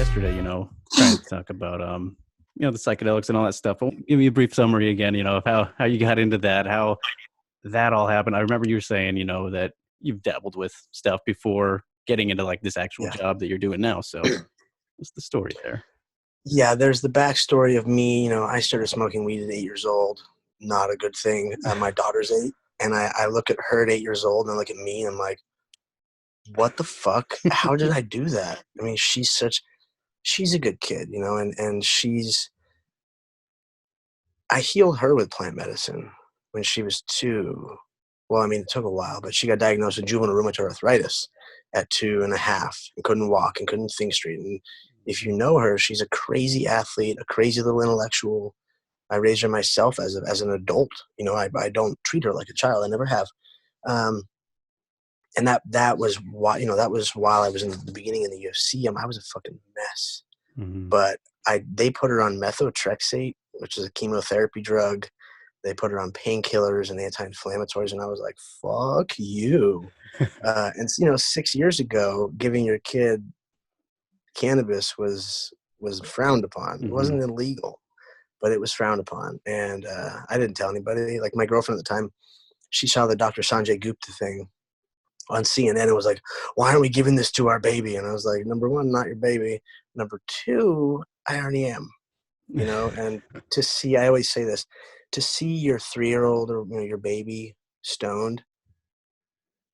yesterday, trying to talk about, the psychedelics and all that stuff. Give me a brief summary again, of how you got into that, how that all happened. I remember you were saying, that you've dabbled with stuff before getting into like this actual job that you're doing now. So what's the story there? Yeah, there's the backstory of me. I started smoking weed at 8 years old. Not a good thing. My daughter's 8, and I look at her at 8 years old, and I look at me, and I'm like, what the fuck? How did I do that? I mean, she's a good kid, and I healed her with plant medicine when she was 2. Well, I mean, it took a while, but she got diagnosed with juvenile rheumatoid arthritis at 2.5 and couldn't walk and couldn't think straight. And if you know her, she's a crazy athlete, a crazy little intellectual. I raised her myself as an adult. I don't treat her like a child. I never have. And that was why, that was while I was in the beginning in the UFC. I was a fucking mess. Mm-hmm. But they put her on methotrexate, which is a chemotherapy drug. They put her on painkillers and anti-inflammatories, and I was like, fuck you. And 6 years ago, giving your kid cannabis was frowned upon. Mm-hmm. It wasn't illegal, but it was frowned upon. And I didn't tell anybody. Like my girlfriend at the time, she saw the Dr. Sanjay Gupta thing on CNN. It was like, why aren't we giving this to our baby? And I was like, number one, not your baby. Number two, I already am. And to see, I always say this, to see your 3-year-old or your baby stoned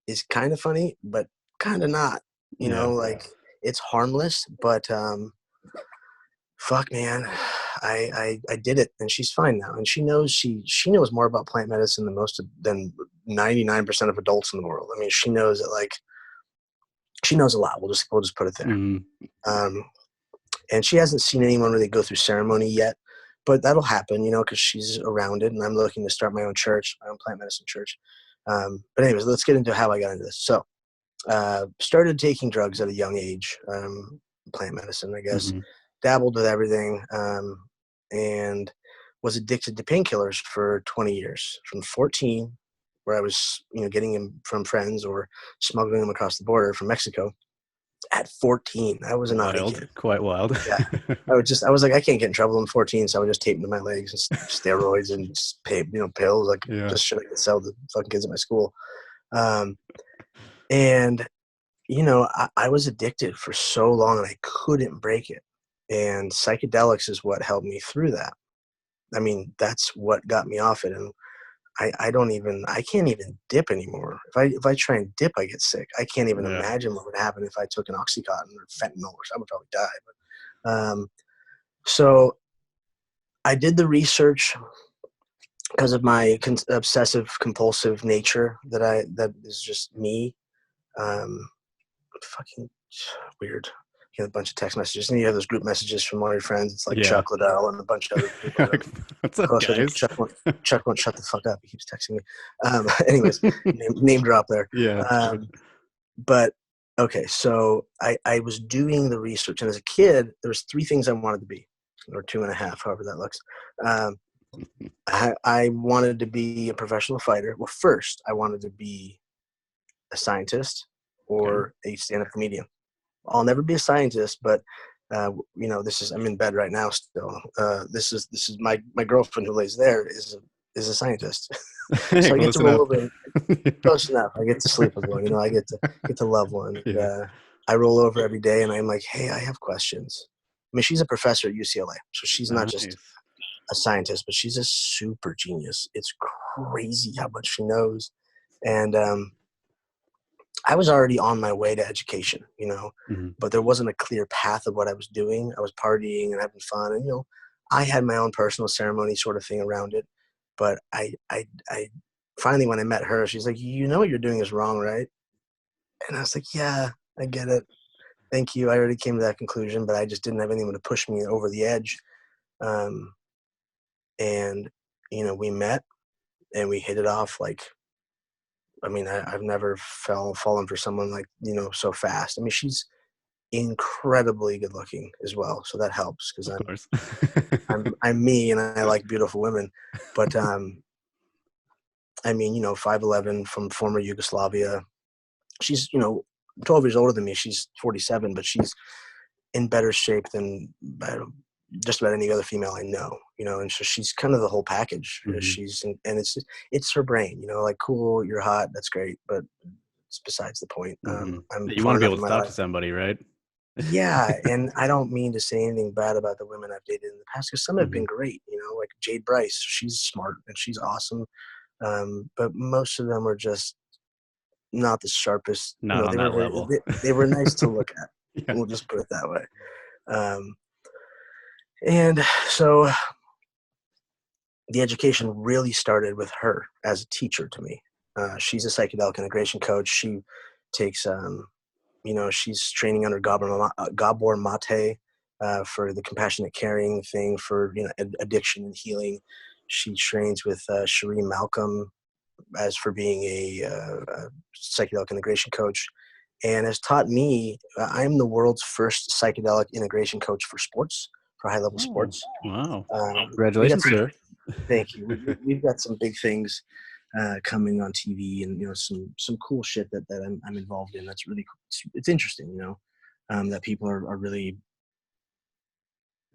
is kind of funny, but kind of not. Like it's harmless, but fuck, man, I did it, and she's fine now, and she knows she knows more about plant medicine than 99% of adults in the world. I mean, she knows that, like, she knows a lot. We'll just put it there. Mm-hmm. And she hasn't seen anyone really go through ceremony yet, but that'll happen, because she's around it, and I'm looking to start my own church, my own plant medicine church. But anyways, let's get into how I got into this. So, started taking drugs at a young age, plant medicine, I guess. Mm-hmm. Dabbled with everything, and was addicted to painkillers for 20 years, from 14, where I was, getting them from friends or smuggling them across the border from Mexico. At 14, I was not a kid. Quite wild. Yeah, I was like, I can't get in trouble. I'm 14, so I would just tape them to my legs and steroids and just pills, like just shit I could sell to fucking kids at my school. And I was addicted for so long, and I couldn't break it. And psychedelics is what helped me through that. I mean, that's what got me off it. And I can't even dip anymore. If I try and dip, I get sick. I can't even imagine what would happen if I took an Oxycontin or fentanyl or something. I would probably die. But, so I did the research because of my obsessive compulsive nature that is just me. Fucking weird. You get a bunch of text messages, and you have those group messages from all your friends. It's like Chuck Liddell and a bunch of other people. What's up, guys? Chuck won't shut the fuck up. He keeps texting me. Anyways, name drop there. Yeah. But okay, so I was doing the research, and as a kid, there was 3 things I wanted to be, or 2.5, however that looks. I wanted to be a professional fighter. Well, first, I wanted to be a scientist or a stand-up comedian. I'll never be a scientist, but I'm in bed right now still. This is my girlfriend who lays there is a scientist. So I get to roll over. Close enough. I get to sleep with one. I get to love one. Yeah. I roll over every day, and I'm like, hey, I have questions. I mean, she's a professor at UCLA, so she's not just a scientist, but she's a super genius. It's crazy how much she knows. And I was already on my way to education, but there wasn't a clear path of what I was doing. I was partying and having fun, and I had my own personal ceremony sort of thing around it. But I finally, when I met her, she's like, what you're doing is wrong, right? And I was like, yeah, I get it. Thank you. I already came to that conclusion, but I just didn't have anyone to push me over the edge. And we met, and we hit it off like. I mean, I've never fallen for someone like, so fast. I mean, she's incredibly good looking as well. So that helps because I'm me, and I like beautiful women. But, I mean, 5'11" from former Yugoslavia. She's, 12 years older than me. She's 47, but she's in better shape than just about any other female I know, and so she's kind of the whole package. And it's her brain, like, cool, you're hot, that's great, but it's besides the point. You want to be able to talk to somebody, right? Yeah, and I don't mean to say anything bad about the women I've dated in the past, because some have been great, like Jade Bryce. She's smart and she's awesome, but most of them are just not the sharpest. Not on that level. They were nice to look at. Yeah. We'll just put it that way. And so the education really started with her as a teacher to me. She's a psychedelic integration coach. She takes, she's training under Gabor Mate for the compassionate caring thing for, addiction and healing. She trains with Sheree Malcolm as for being a psychedelic integration coach, and has taught me. I'm the world's first psychedelic integration coach for sports, for high-level sports. Wow. Congratulations, sir. Thank you. We've got some big things coming on TV, and some cool shit that I'm involved in. That's really cool. It's interesting, that people are really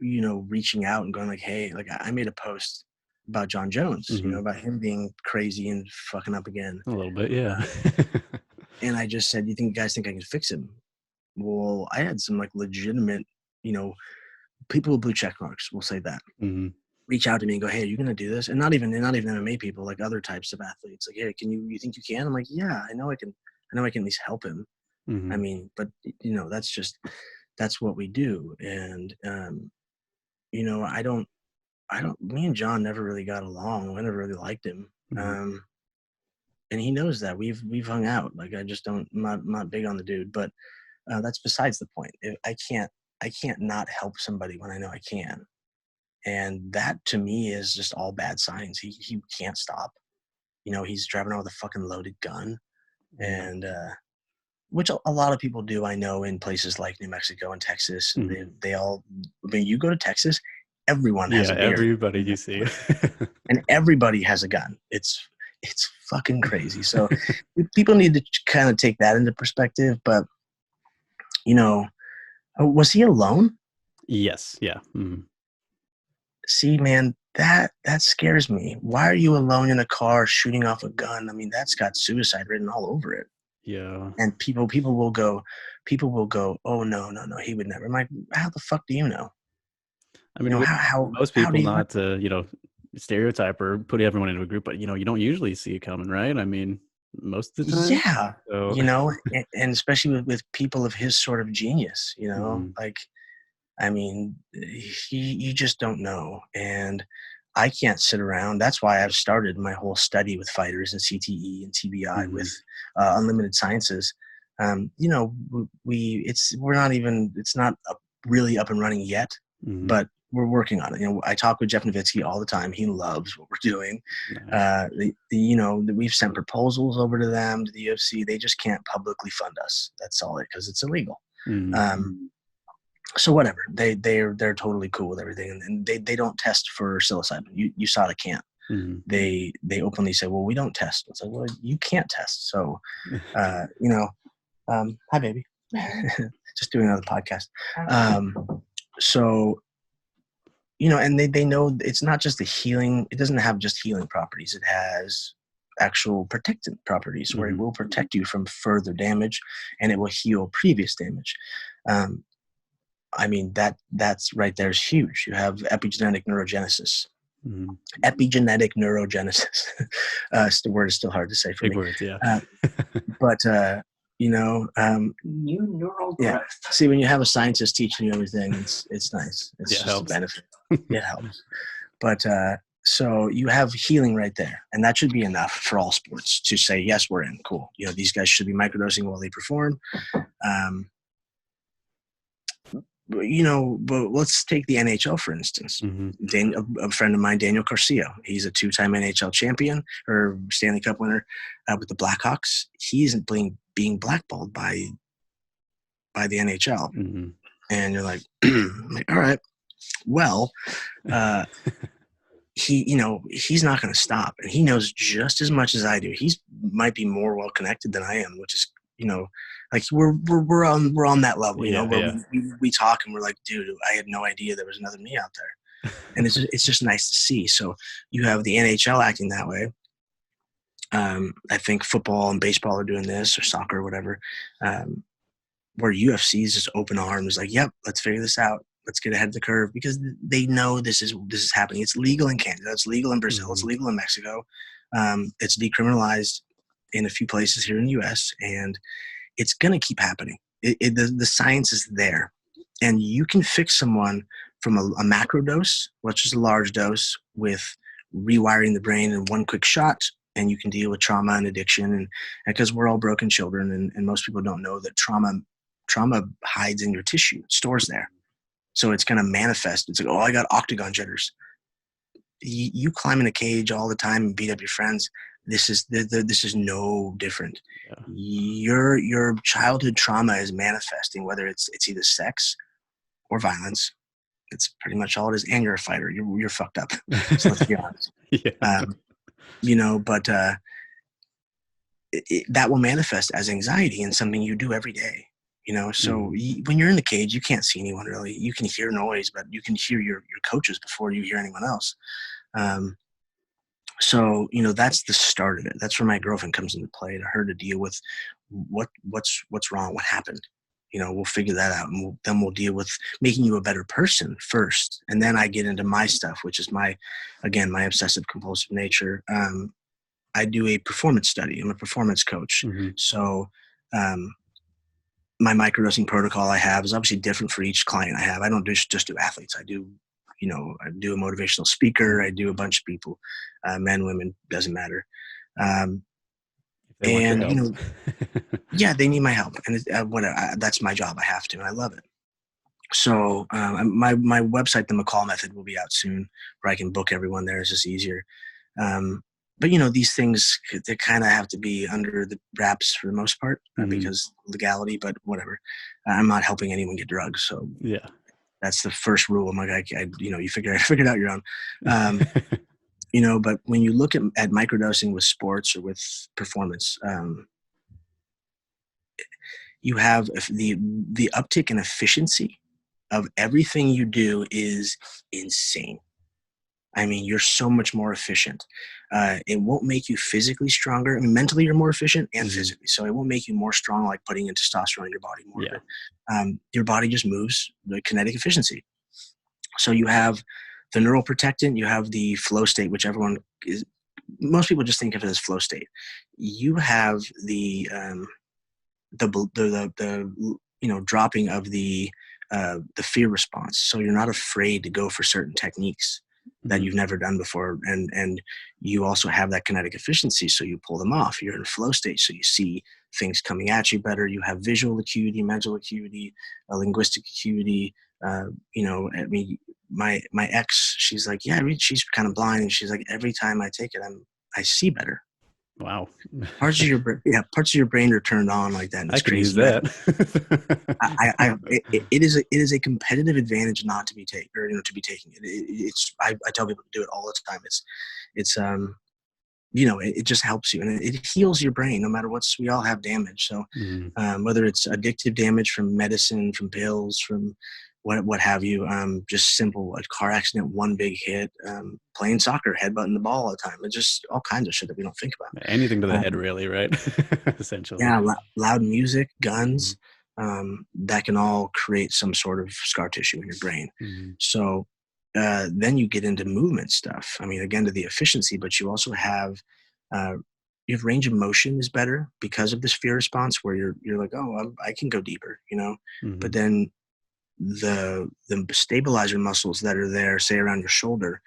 reaching out and going like, hey, like, I made a post about Jon Jones, about him being crazy and fucking up again. A little bit, yeah. And I just said, you guys think I can fix him? Well, I had some like legitimate, people with blue check marks, we'll say that, reach out to me and go, hey, are you going to do this? And not even MMA people, like other types of athletes. Like, hey, you think you can? I'm like, yeah, I know I can at least help him. I mean, but that's what we do. And, me and Jon never really got along. I never really liked him. And he knows that. We've hung out. Like, I just I'm not big on the dude, but that's besides the point. I can't not help somebody when I know I can. And that to me is just all bad signs. He can't stop. He's driving around with a fucking loaded gun, and which a lot of people do, I know, in places like New Mexico and Texas. And they all, when you go to Texas, everyone has a beer. Everybody you see. And everybody has a gun. It's fucking crazy. So people need to kind of take that into perspective. But, was he alone? Yes. Yeah. See, man, that scares me. Why are you alone in a car shooting off a gun? I mean, that's got suicide written all over it. Yeah. And people will go, oh, no, he would never. I'm like, how the fuck do you know? I mean, how most people not to, stereotype or put everyone into a group, but, you don't usually see it coming, right? I mean, most of the time. Yeah. So. And especially with people of his sort of genius, like, I mean, you just don't know. And I can't sit around. That's why I've started my whole study with fighters and CTE and TBI with Unlimited Sciences. It's not really up and running yet, but we're working on it. I talk with Jeff Nowitzki all the time. He loves what we're doing. Nice. We've sent proposals over to them, to the UFC. They just can't publicly fund us. That's all because it's illegal. So whatever, they're totally cool with everything, and they don't test for psilocybin. USADA can't. They openly say, well, we don't test. It's like, well, you can't test. So, hi baby, just doing another podcast. So, and they know it's not just the healing. It doesn't have just healing properties. It has actual protectant properties where it will protect you from further damage, and it will heal previous damage. I mean, that's right there is huge. You have epigenetic neurogenesis. Epigenetic neurogenesis. The word is still hard to say for me. Big words, yeah. New neural growth. See, when you have a scientist teaching you everything, it's nice. It's just helps. A benefit. It helps. But so you have healing right there, and that should be enough for all sports to say, yes, we're in. Cool. These guys should be microdosing while they perform. But let's take the NHL, for instance. A friend of mine, Daniel Garcia, he's a 2-time NHL champion or Stanley Cup winner with the Blackhawks. He's being blackballed by the NHL. And you're like, all right, well, he's not going to stop. And he knows just as much as I do. He's might be more well-connected than I am, which is, like we're on that level, where we talk and we're like, dude, I had no idea there was another me out there. And it's just nice to see. So you have the NHL acting that way. I think football and baseball are doing this, or soccer or whatever, where UFC is just open arms, like, yep, let's figure this out. Let's get ahead of the curve, because they know this is happening. It's legal in Canada. It's legal in Brazil. It's legal in Mexico. It's decriminalized in a few places here in the U.S., and it's going to keep happening. The science is there, and you can fix someone from a macro dose, which is a large dose, with rewiring the brain in one quick shot, and you can deal with trauma and addiction, and because we're all broken children, and most people don't know that trauma hides in your tissue, it stores there. So it's going to manifest. It's like, oh, I got octagon jitters. You climb in a cage all the time and beat up your friends. This is no different. Yeah. Your childhood trauma is manifesting, whether it's either sex or violence. It's pretty much all it is. And you're a fighter. You're fucked up. So let's be honest. Yeah. But that will manifest as anxiety and something you do every day. So when you're in the cage, you can't see anyone really. You can hear noise, but you can hear your coaches before you hear anyone else. So that's the start of it. That's where my girlfriend comes into play, to her to deal with what's wrong, what happened. We'll figure that out, and then we'll deal with making you a better person first, and then I get into my stuff, which is my obsessive compulsive nature. I do a performance study. I'm a performance coach, so. My microdosing protocol I have is obviously different for each client I have. I don't just do athletes. I do, I do a motivational speaker. I do a bunch of people, men, women, doesn't matter. And, yeah, they need my help. And that's my job. I have to, and I love it. So my website, the McCall method, will be out soon, where I can book everyone there. It's just easier. But these things, they kind of have to be under the wraps for the most part, because legality. But whatever, I'm not helping anyone get drugs, so yeah, that's the first rule. I'm like, you figure it out your own. But when you look at microdosing with sports or with performance, you have the uptick in efficiency of everything you do is insane. I mean, you're so much more efficient. It won't make you physically stronger. I mean, mentally you're more efficient and physically. So it won't make you more strong, like putting in testosterone in your body more. Yeah. Your body just moves the kinetic efficiency. So you have the neural protectant, you have the flow state, which most people just think of it as flow state. You have the dropping of the fear response. So you're not afraid to go for certain techniques that you've never done before, and you also have that kinetic efficiency, so you pull them off. You're in a flow state, so you see things coming at you better. You have visual acuity, mental acuity, linguistic acuity. I mean, my ex, she's like, yeah, I mean, she's kind of blind, and she's like, every time I take it, I see better. Wow. Parts of your brain are turned on like that. And it's I can crazy. use that. It is a competitive advantage not to be taken, or to be taking it. I tell people to do it all the time. It just helps you, and it heals your brain no matter we all have damage. So whether it's addictive damage from medicine, from pills, from what have you, just simple, a car accident, one big hit, playing soccer, headbutting the ball all the time. It's just all kinds of shit that we don't think about. Anything to the head, really, right? Essentially. Yeah, loud music, guns, that can all create some sort of scar tissue in your brain. So then you get into movement stuff. I mean, again, to the efficiency, but you also have range of motion is better because of this fear response, where you're like, oh, I can go deeper, but then the stabilizer muscles that are there, say around your shoulder,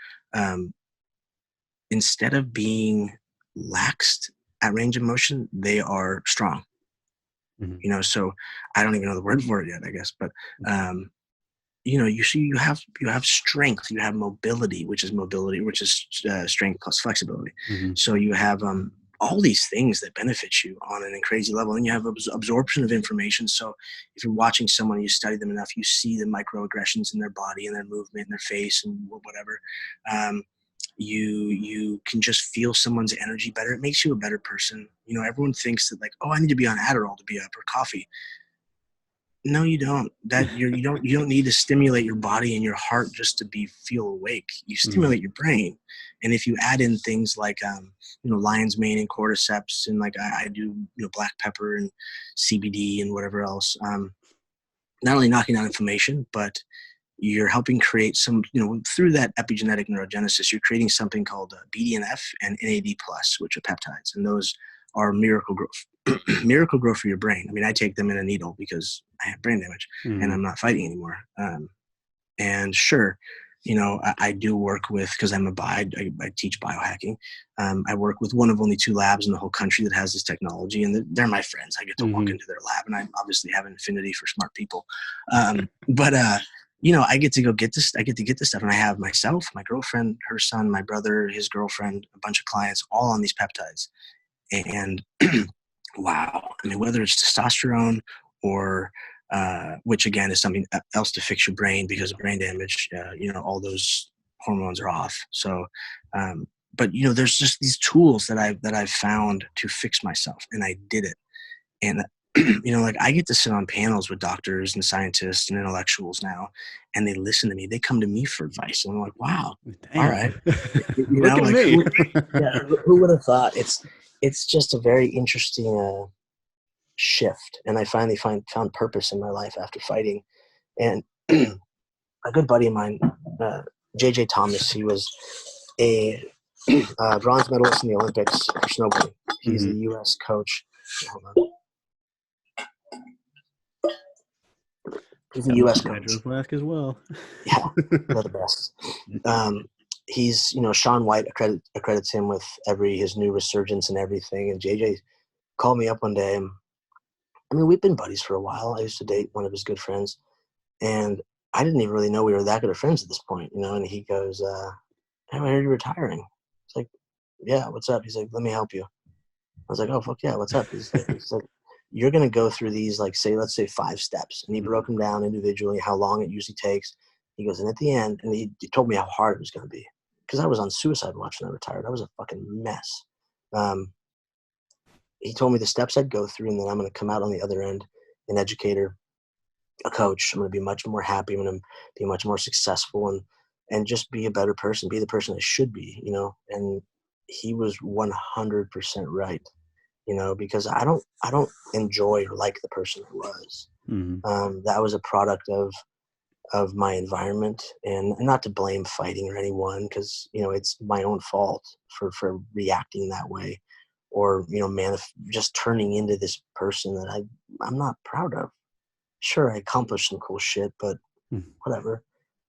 instead of being laxed at range of motion, they are strong. So I don't even know the word for it yet, I guess, but you see, you have strength, you have mobility, which is strength plus flexibility. So you have all these things that benefit you on a crazy level. And you have absorption of information. So if you're watching someone, you study them enough, you see the microaggressions in their body and their movement and their face and whatever. You can just feel someone's energy better. It makes you a better person. You know, everyone thinks that like, oh, I need to be on Adderall to be up, or coffee. No, you don't. You don't need to stimulate your body and your heart just to feel awake. You stimulate your brain, and if you add in things like lion's mane and cordyceps, and like I do black pepper and CBD and whatever else, not only knocking out inflammation, but you're helping create some, through that epigenetic neurogenesis, you're creating something called BDNF and NAD+, which are peptides, and those are miracle growth. Miracle growth for your brain. I mean, I take them in a needle because I have brain damage and I'm not fighting anymore. And sure, I do work with, because I'm I teach biohacking. I work with one of only 2 labs in the whole country that has this technology, and they're my friends. I get to walk into their lab, and I obviously have an affinity for smart people. But I get to go get this. I get to get this stuff, and I have myself, my girlfriend, her son, my brother, his girlfriend, a bunch of clients, all on these peptides. And wow, I mean, whether it's testosterone or which again is something else to fix your brain because of brain damage, all those hormones are off. So, but there's just these tools that I've found to fix myself, and I did it. And like I get to sit on panels with doctors and scientists and intellectuals now, and they listen to me. They come to me for advice, and I'm like, wow, all right, Look at me. Who would have thought? It's just a very interesting shift, and I finally found purpose in my life after fighting. And a good buddy of mine, JJ Thomas, he was a bronze medalist in the Olympics for snowboarding. He's the U.S. coach. Hold on. He's a U.S. coach. Flask as well. Yeah, they're the best. He's, Sean White accredits him with his new resurgence and everything. And JJ called me up one day. I mean, we've been buddies for a while. I used to date one of his good friends, and I didn't even really know we were that good of friends at this point, And he goes, "Hey, I heard you're retiring." It's like, "Yeah, what's up?" He's like, "Let me help you." I was like, "Oh, fuck yeah, what's up?" He's like, "You're going to go through these, let's say 5 steps." And he broke them down individually, how long it usually takes. He goes, and at the end, and he told me how hard it was going to be. Because I was on suicide watch when I retired. I was a fucking mess. He told me the steps I'd go through, and then I'm going to come out on the other end, an educator, a coach. I'm going to be much more happy. I'm going to be much more successful and just be a better person, be the person I should be, And he was 100% right. Because I don't enjoy or like the person I was. That was a product of my environment, and not to blame fighting or anyone, because it's my own fault for reacting that way, or just turning into this person that I'm not proud of. Sure, I accomplished some cool shit, but whatever.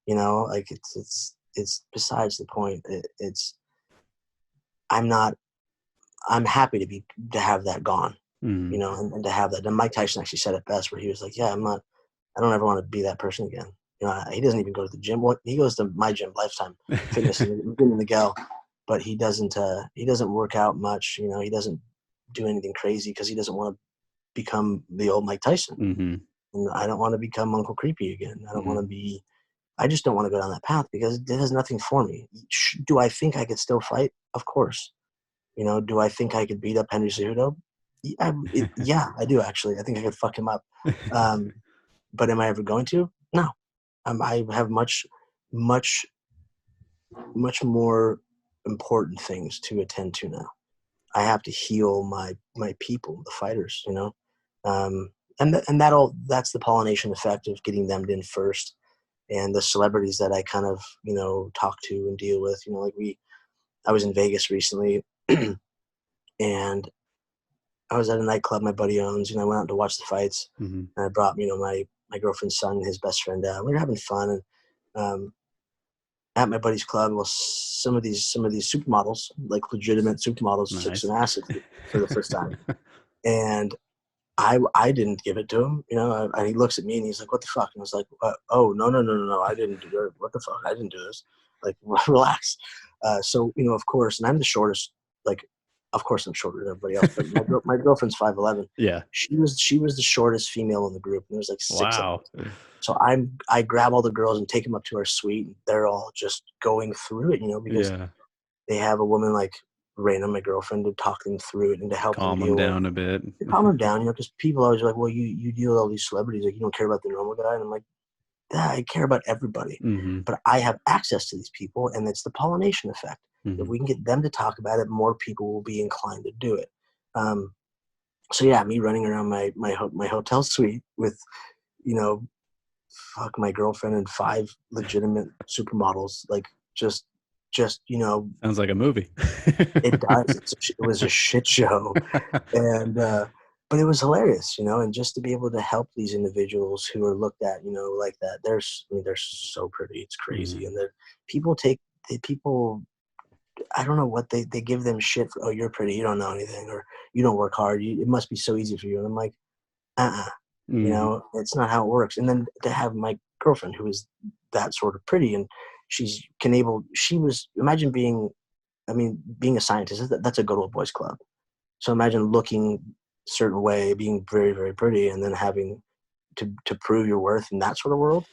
Like it's besides the point. I'm happy to have that gone, and to have that. And Mike Tyson actually said it best, where he was like, "Yeah, I don't ever want to be that person again." He doesn't even go to the gym. He goes to my gym, Lifetime Fitness, in Miguel, but he doesn't work out much. He doesn't do anything crazy because he doesn't want to become the old Mike Tyson. And I don't want to become Uncle Creepy again. I don't want to be. I just don't want to go down that path because it has nothing for me. Do I think I could still fight? Of course. Do I think I could beat up Henry Cejudo? Yeah, I do actually. I think I could fuck him up. But am I ever going to? No. I have much more important things to attend to now. I have to heal my people, the fighters, and that's the pollination effect of getting them in first, and the celebrities that I kind of talk to and deal with. I was in Vegas recently, and I was at a nightclub my buddy owns. I went out to watch the fights, and I brought my girlfriend's son and his best friend. We were having fun, and at my buddy's club, well, some of these supermodels, like legitimate supermodels, took some acid for the first time, and I didn't give it to him, and he looks at me and he's like, "What the fuck?" And I was like, "Oh, no, I didn't do it. What the fuck? I didn't do this. Like, relax." So, of course, and I'm the shortest, like, of course I'm shorter than everybody else, but my girlfriend's 5'11". Yeah. She was the shortest female in the group, and there was like 6 of them. So I grab all the girls and take them up to our suite, and they're all just going through it, because they have a woman like Raina, my girlfriend, to talk them through it and to help Calm them them deal with down a bit. to calm them down, because people always are like, well, you deal with all these celebrities, like you don't care about the normal guy. And I'm like, yeah, I care about everybody, Mm-hmm. but I have access to these people, and it's the pollination effect. If Mm-hmm. we can get them to talk about it, more people will be inclined to do it. So yeah, me running around my hotel suite with, you know, fuck my girlfriend and 5 legitimate supermodels, like just you know, Sounds like a movie. it does. It was a shit show, and but it was hilarious, and just to be able to help these individuals who are looked at, like that. They're so pretty, it's crazy, Mm-hmm. and people. I don't know what they give them shit for. Oh, you're pretty, you don't know anything, or you don't work hard. It must be so easy for you. And I'm like, Mm-hmm. it's not how it works. And then to have my girlfriend who is that sort of pretty, and imagine being a scientist, that's a good old boys club. So imagine looking a certain way, being very, very pretty, and then having to prove your worth in that sort of world,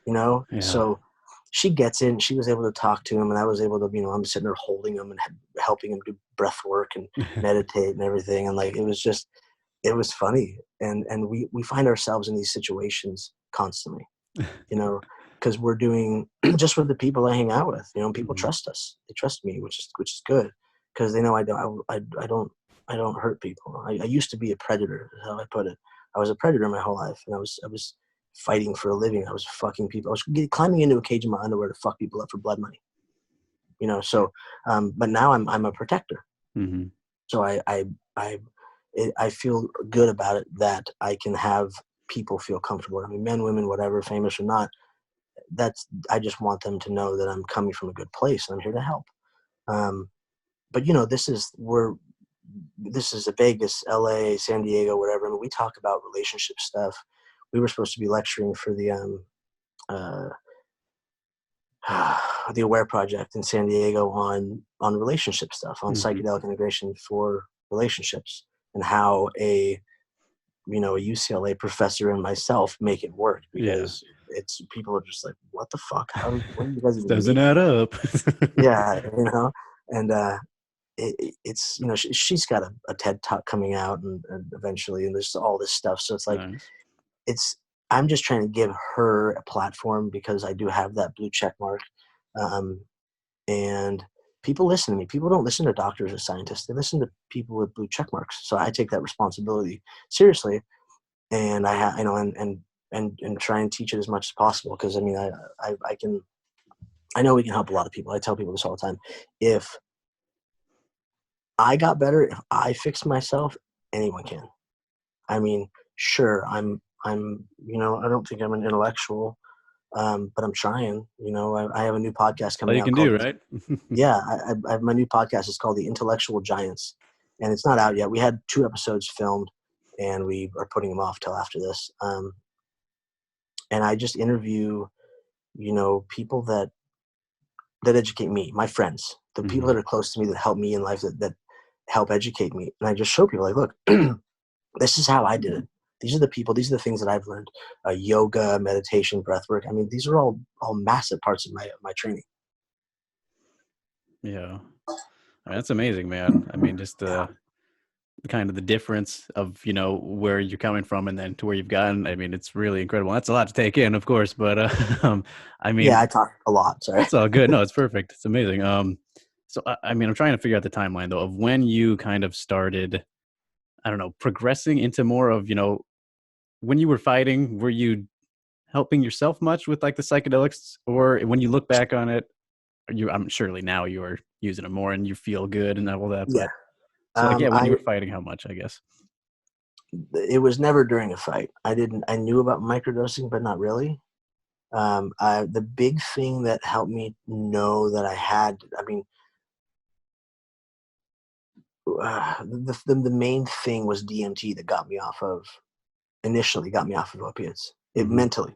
Yeah. So she gets in, she was able to talk to him, and I was able to, I'm sitting there holding him and helping him do breath work and meditate and everything. And like, it was funny. And we find ourselves in these situations constantly, because we're doing just with the people I hang out with, people Mm-hmm. trust us. They trust me, which is good, because they know I don't hurt people. I used to be a predator, is how I put it. I was a predator my whole life, and I was fighting for a living. I was fucking people. I was climbing into a cage in my underwear to fuck people up for blood money. So, but now I'm a protector. Mm-hmm. So I feel good about it, that I can have people feel comfortable. I mean, men, women, whatever, famous or not. I just want them to know that I'm coming from a good place and I'm here to help. But this is a Vegas, LA, San Diego, whatever. I mean, we talk about relationship stuff. We were supposed to be lecturing for uh, the Aware Project in San Diego on relationship stuff, on Mm-hmm. psychedelic integration for relationships, and how a UCLA professor and myself make it work, Yeah. because people are just like, what the fuck? What do you guys This even doesn't mean? add up. Yeah, and it's she's got a TED Talk coming out, and eventually, and there's all this stuff. So it's like, Nice. I'm just trying to give her a platform, because I do have that blue check mark. And people listen to me. People don't listen to doctors or scientists. They listen to people with blue check marks. So I take that responsibility seriously, and I have, and try and teach it as much as possible. Because I know we can help a lot of people. I tell people this all the time. If I got better, if I fixed myself, anyone can. I mean, sure, I don't think I'm an intellectual, but I'm trying. I have a new podcast All coming you out can called, do, right? yeah, I have my new podcast is called The Intellectual Giants, and it's not out yet. We had 2 episodes filmed, and we are putting them off till after this. And I just interview, people that educate me, my friends, the people Mm-hmm. that are close to me, that help me in life, that help educate me. And I just show people, like, look, this is how I did it. These are the people, these are the things that I've learned. Yoga, meditation, breath work. I mean, these are all massive parts of my training. Yeah. That's amazing, man. I mean, just Yeah. kind of the difference of, where you're coming from and then to where you've gotten. I mean, it's really incredible. That's a lot to take in, of course, but I mean, Yeah, I talk a lot. Sorry. it's all good. No, it's perfect. It's amazing. So I mean, I'm trying to figure out the timeline though of when you kind of started, I don't know, progressing into more of, when you were fighting, were you helping yourself much with like the psychedelics, or when you look back on it, I'm surely now you are using it more and you feel good and all that, Yeah. but so like, yeah, when you I were fighting, how much, I guess. It was never during a fight. I knew about microdosing, but not really. The big thing that helped me know that I had, I mean, the main thing was DMT that initially got me off of opiates. It Mm-hmm.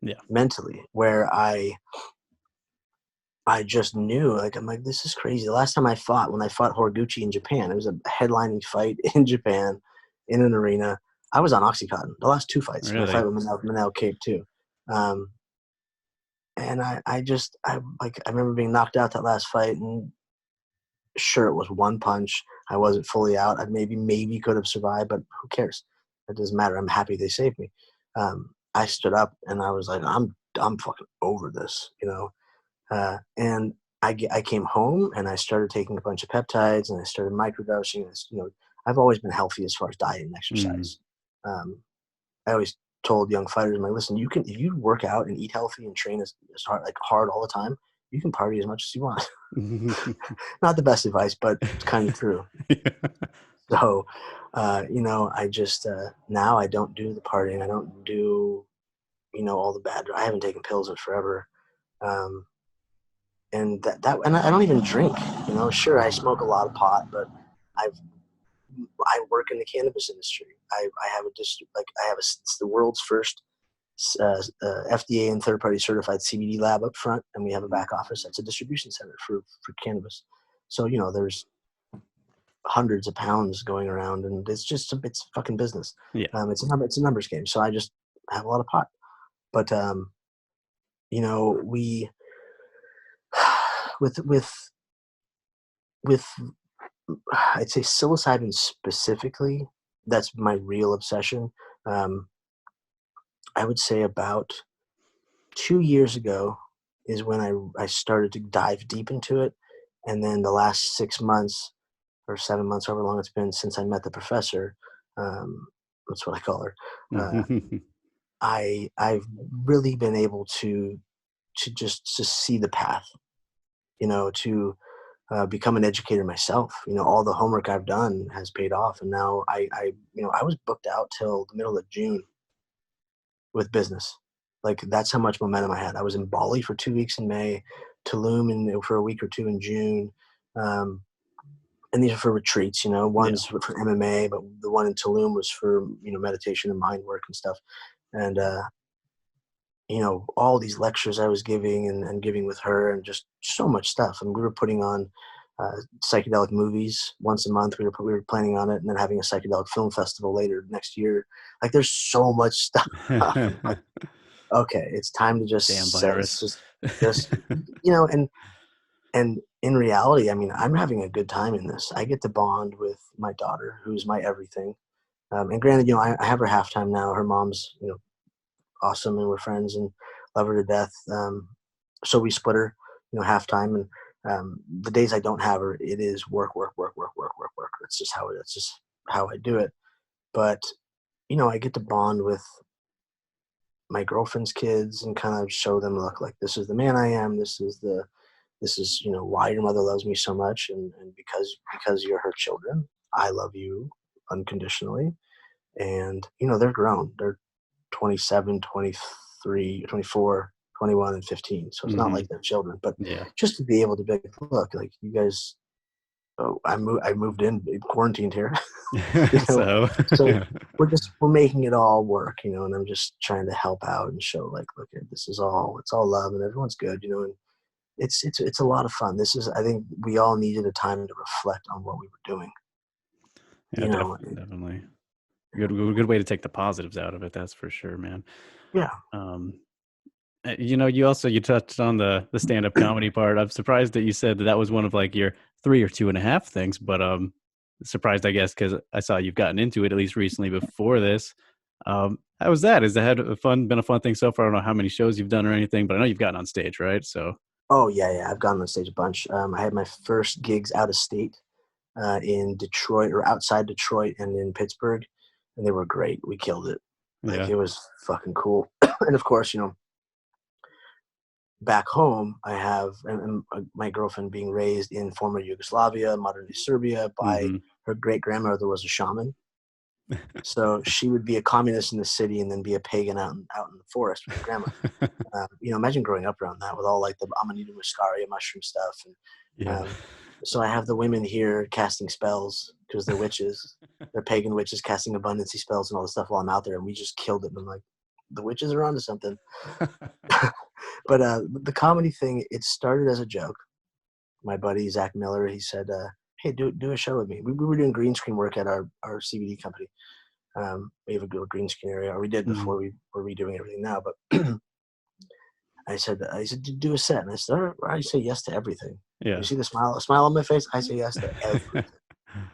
Yeah. mentally, where I just knew, like, I'm like, this is crazy. The last time when I fought Horiguchi in Japan, it was a headlining fight in Japan in an arena. I was on Oxycontin. The last 2 fights, my fight Really? with Manel Kape too. And I remember being knocked out that last fight, and Sure, it was one punch. I wasn't fully out. I maybe could have survived, but who cares? It doesn't matter. I'm happy they saved me. I stood up and I was like, I'm fucking over this, you know. And I came home and I started taking a bunch of peptides and I started microdosing. You know, I've always been healthy as far as diet and exercise. I always told young fighters, I'm like, listen, if you work out and eat healthy and train as hard all the time, you can party as much as you want. Not the best advice, but it's kind of true. So, you know, I just, now I don't do the partying. I don't do, you know, all the bad. I haven't taken pills in forever. And and I don't even drink, you know, sure, I smoke a lot of pot, but I work in the cannabis industry. I have it's the world's first FDA and third-party certified CBD lab up front, and we have a back office that's a distribution center for cannabis. So, you know, there's hundreds of pounds going around, and it's fucking business. Yeah. It's a numbers game. So I just have a lot of pot, but you know, we with I'd say psilocybin specifically, that's my real obsession. I would say about 2 years ago is when I started to dive deep into it. And then the last 6 months or 7 months, however long it's been since I met the professor, that's what I call her. I've really been able to just see the path, you know, to become an educator myself. You know, all the homework I've done has paid off, and now you know, I was booked out till the middle of June with business. Like, that's how much momentum I had. I was in Bali for 2 weeks in May, Tulum for a week or two in June, and these are for retreats. You know, one's for MMA, but the one in Tulum was for, you know, meditation and mind work and stuff. And you know, all these lectures I was giving and giving with her, and just so much stuff. And we were putting on psychedelic movies once a month. We were planning on it, and then having a psychedelic film festival later next year. Like, there's so much stuff. Like, okay, it's time to just Damn virus. just you know, and in reality, I mean, I'm having a good time in this. I get to bond with my daughter, who's my everything. And granted, you know, I have her halftime now. Her mom's, you know, awesome, and we're friends and love her to death. So we split her, you know, halftime. And the days I don't have her, it is work, work, work, work, work, work, work. That's just how I do it. But, you know, I get to bond with my girlfriend's kids and kind of show them, look, like, this is the man I am. This is, you know, why your mother loves me so much. And because you're her children, I love you unconditionally. And, you know, they're grown. They're 27, 23, 24, 21, and 15. So it's not like they're children, but just to be able to be like, look, like, you guys, I moved in quarantined here. You know? So we're making it all work, you know, and I'm just trying to help out and show, like, look, it's all love and everyone's good, you know, and it's a lot of fun. I think we all needed a time to reflect on what we were doing. Yeah, you know, definitely. Good way to take the positives out of it. That's for sure, man. Yeah. You know, you touched on the stand-up comedy part. I'm surprised that you said that was one of, like, your 3 or 2.5 things, but surprised, I guess, because I saw you've gotten into it at least recently before this. How was that? Has that been a fun thing so far? I don't know how many shows you've done or anything, but I know you've gotten on stage, right? So. Oh yeah, I've gotten on stage a bunch. I had my first gigs out of state in Detroit, or outside Detroit, and in Pittsburgh, and they were great. We killed it. Like, it was fucking cool. And of course, you know, back home, I have my girlfriend being raised in former Yugoslavia, modern day Serbia, by her great grandmother was a shaman. So she would be a communist in the city and then be a pagan out in the forest with her grandma. You know, imagine growing up around that with all, like, the Amanita muscaria mushroom stuff. And so I have the women here casting spells because they're witches. They're pagan witches casting abundancy spells and all this stuff while I'm out there, and we just killed it. And I'm like, the witches are onto something. But the comedy thing, it started as a joke. My buddy Zach Miller, he said, "Hey, do a show with me." We were doing green screen work at our CBD company. We have a good green screen area, or we did before we were redoing everything now. But I said, do a set. And I said, all right, I say yes to everything. Yeah. You see the smile on my face? I say yes to everything.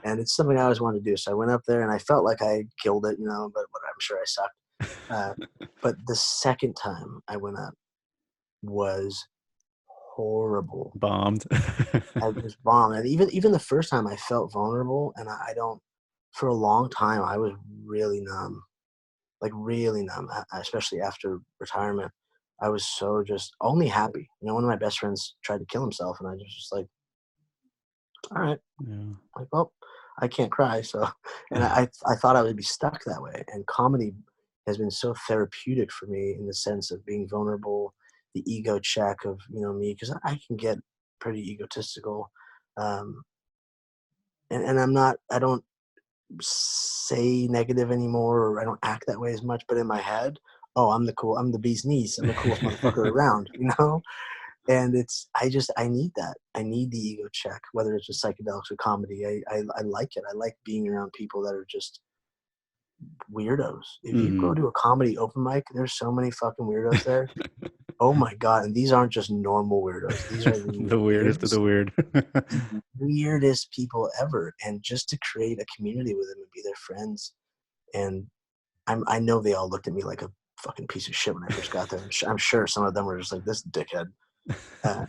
And it's something I always wanted to do. So I went up there and I felt like I killed it, but I'm sure I sucked. But the second time I went up was horrible. Bombed. I was bombed. And even the first time I felt vulnerable, and I don't, for a long time, I was really numb, like really numb, especially after retirement. I was so just only happy. One of my best friends tried to kill himself, and I was just like, all right. Yeah. Like, well, I can't cry. So, and I thought I would be stuck that way. And comedy has been so therapeutic for me in the sense of being vulnerable, the ego check of, me, because I can get pretty egotistical. And I don't say negative anymore, or I don't act that way as much, but in my head, oh, I'm the bee's knees. I'm the coolest motherfucker around, And I need that. I need the ego check, whether it's just psychedelics or comedy. I like it. I like being around people that are just weirdos. If you go to a comedy open mic, there's so many fucking weirdos there. Oh my God. And these aren't just normal weirdos. These are The weirdest of the weird. the weirdest people ever. And just to create a community with them and be their friends. And I know they all looked at me like a fucking piece of shit when I first got there. I'm sure some of them were just like, this dickhead.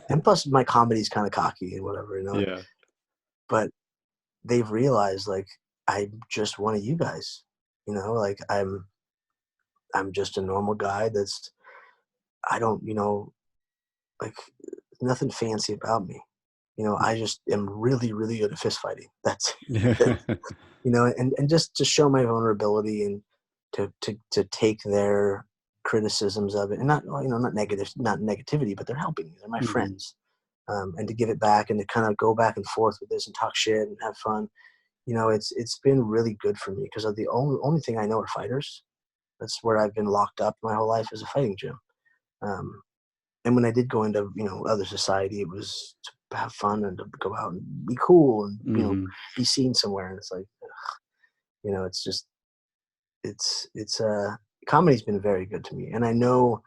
And plus my comedy's kind of cocky and whatever, Yeah. but they've realized like, I'm just one of you guys, like I'm just a normal guy I don't, like nothing fancy about me. I just am really, really good at fist fighting. That's it. And just to show my vulnerability and to take their criticisms of it, and not negativity, but they're helping me. They're my friends. And to give it back and to kind of go back and forth with this and talk shit and have fun. It's been really good for me because of the only thing I know are fighters. That's where I've been locked up my whole life, is a fighting gym. And when I did go into, other society, it was to have fun and to go out and be cool and, be seen somewhere. And it's like, it's just, it's comedy's been very good to me. And I know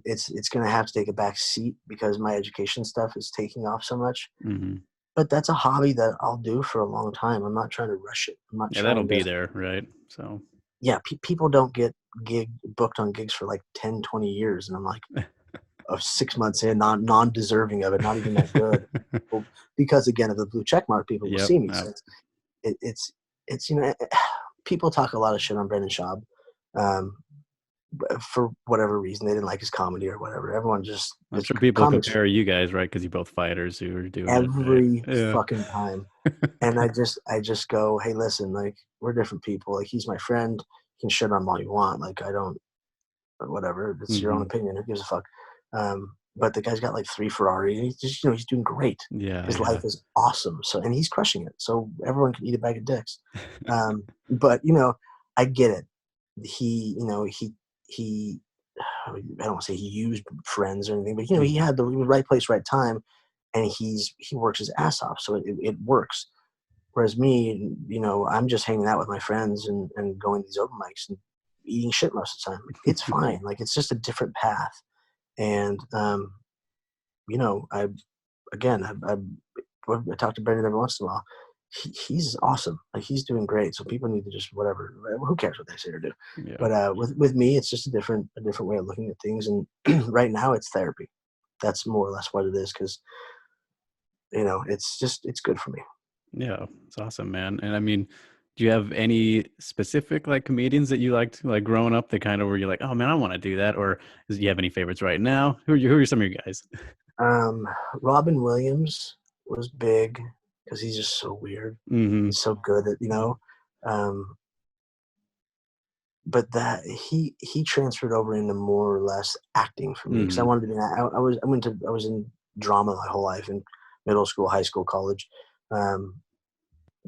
it's going to have to take a back seat because my education stuff is taking off so much. But that's a hobby that I'll do for a long time. I'm not trying to rush it. I'm not trying that'll to be there, right? So yeah, people don't get booked on gigs for like 10, 20 years. And I'm like, 6 months in, non-deserving of it, not even that good. Well, because again of the blue check mark, people will see me. So it's people talk a lot of shit on Brendan Schaub for whatever reason. They didn't like his comedy or whatever. Everyone just, I'm sure people compare you guys, right? Because you're both fighters who are doing every it, right? fucking time. And I just go, hey, listen, like we're different people. Like he's my friend. You can shit on him all you want. Like I don't, whatever. It's your own opinion. Who gives a fuck? But the guy's got like 3 Ferrari. He's just, he's doing great. Yeah, his life is awesome. So, and he's crushing it. So everyone can eat a bag of dicks. But I get it. He, he, I don't want to say he used friends or anything, but he had the right place, right time, and he works his ass off. So it works. Whereas me, I'm just hanging out with my friends and going to these open mics and eating shit most of the time. It's fine. Like it's just a different path. And, I talk to Brendan every once in a while. He's awesome. Like he's doing great. So people need to just whatever. Who cares what they say or do? Yeah. But with me, it's just a different way of looking at things. And right now, it's therapy. That's more or less what it is. Because it's good for me. Yeah, it's awesome, man. And I mean, do you have any specific like comedians that you liked like growing up that kind of where you're like, oh man, I want to do that? Or do you have any favorites right now? Who are some of your guys? Robin Williams was big because he's just so weird. He's so good at, but that he transferred over into more or less acting for me because I wanted to be I was in drama my whole life in middle school, high school, college. I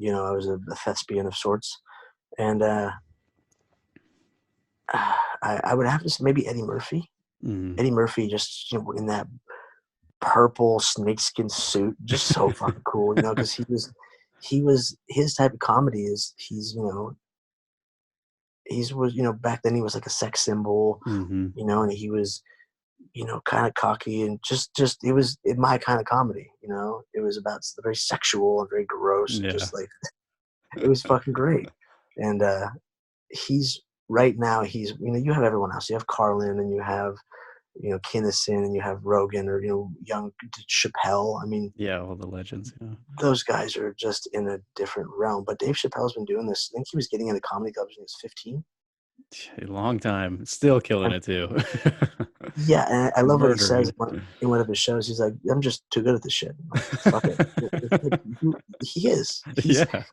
was a thespian of sorts, and I would have to say maybe Eddie Murphy. Eddie Murphy just in that purple snakeskin suit, just so fucking cool, because he was his type of comedy is back then he was like a sex symbol, and he was kind of cocky, and just it was my kind of comedy. It was about very sexual and very gross, and Yeah. just like it was fucking great. And he's right now you have everyone else. You have Carlin, and you have Kinnison, and you have Rogan, or young Chappelle. I mean, Yeah, all the legends, those guys are just in a different realm. But Dave Chappelle's been doing this. I think he was getting into comedy clubs when he was 15. A long time. Still killing it too. Yeah, and I love what he Murdering says it. in one of his shows. He's like, "I'm just too good at this shit." I'm like, fuck it. It's like, he is. Yeah.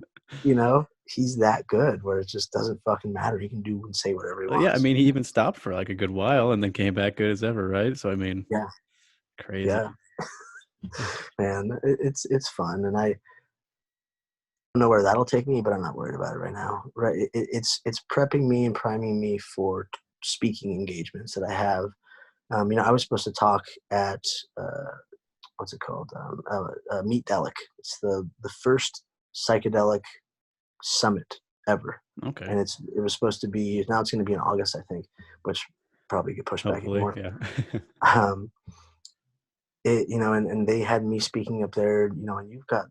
He's that good where it just doesn't fucking matter. He can do and say whatever he Yeah, I wants. mean, he even stopped for like a good while and then came back good as ever, right? So I mean, Yeah, crazy. yeah, man, it's fun, and I don't know where that'll take me, but I'm not worried about it right now. Right, it's prepping me and priming me for speaking engagements that I have. I was supposed to talk at what's it called? Meet Delic. It's the first psychedelic summit ever, Okay. and it was supposed to be, now it's going to be in August, I think, which probably get pushed back Hopefully, anymore. yeah. Um, and they had me speaking up there, and you've got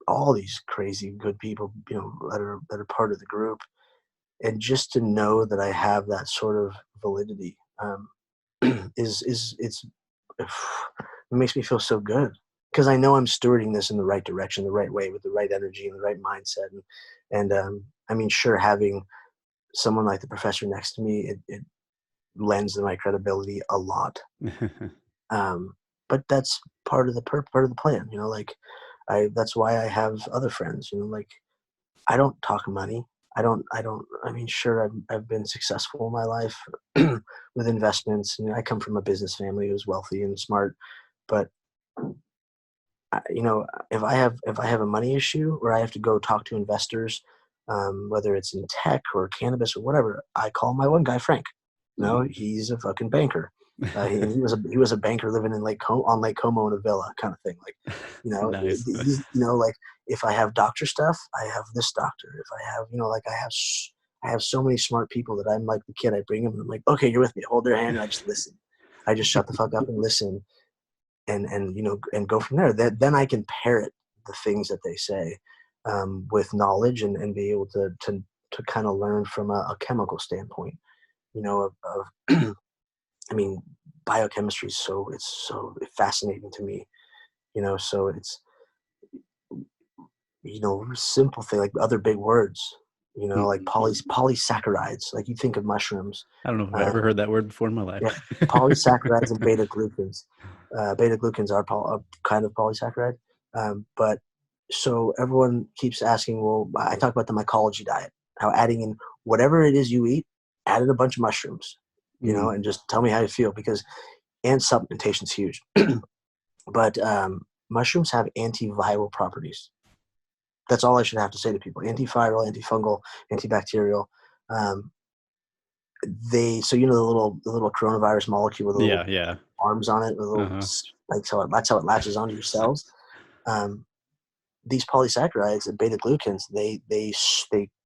all these crazy good people, that are part of the group, and just to know that I have that sort of validity, is it makes me feel so good because I know I'm stewarding this in the right direction, the right way, with the right energy and the right mindset. And I mean, sure, having someone like the professor next to me, it lends to my credibility a lot. Um, but that's part of the part of the plan, like that's why I have other friends, like I don't talk money. I mean, sure, I've been successful in my life with investments. I come from a business family who's wealthy and smart, but if I have a money issue where I have to go talk to investors, whether it's in tech or cannabis or whatever, I call my one guy Frank. He's a fucking banker. He was a banker living in on Lake Como in a villa kind of thing. Like, Nice. like if I have doctor stuff, I have this doctor. If I have, like I have so many smart people that I'm like the kid. I bring them and I'm like, okay, you're with me. Hold their hand and I just listen. I just shut the fuck up and listen, and go from there. Then I can parrot the things that they say, with knowledge, and be able to kind of learn from a chemical standpoint. Of I mean, biochemistry is it's so fascinating to me. So it's simple thing like other big words. Like polysaccharides. Like you think of mushrooms. I don't know if I've Uh, ever heard that word before in my life. yeah, polysaccharides and beta glucans. Beta glucans are a kind of polysaccharide. But so everyone keeps asking, well, I talk about the mycology diet, how adding in whatever it is you eat, added a bunch of mushrooms, Mm. and just tell me how you feel, because, and supplementation is huge. But mushrooms have antiviral properties. That's all I should have to say to people: antiviral, antifungal, antibacterial. Um, so the little coronavirus molecule with the little Yeah, yeah. arms on it, with little Uh-huh. spikes. That's how it latches onto your cells. Um, these polysaccharides and beta glucans, they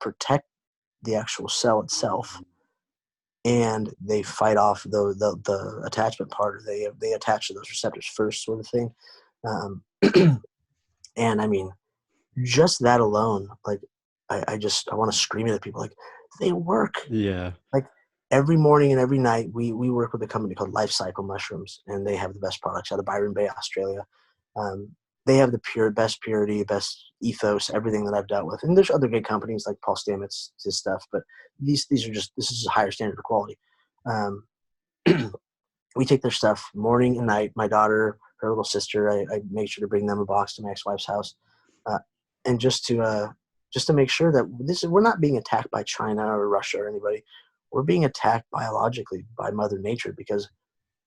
protect the actual cell itself, and they fight off the attachment part. Or they attach to those receptors first, sort of thing. Um, and I mean, just that alone, like I want to scream it at people, like they work. Yeah. Like every morning and every night, we work with a company called Life Cycle Mushrooms, and they have the best products out of Byron Bay, Australia. They have the best purity, best ethos, everything that I've dealt with. And there's other good companies like Paul Stamets, his stuff, but these are just, this is a higher standard of quality. Um, we take their stuff morning and night. My daughter, her little sister, I make sure to bring them a box to my ex-wife's house, and just to make sure that we're not being attacked by China or Russia or anybody. We're being attacked biologically by Mother Nature, because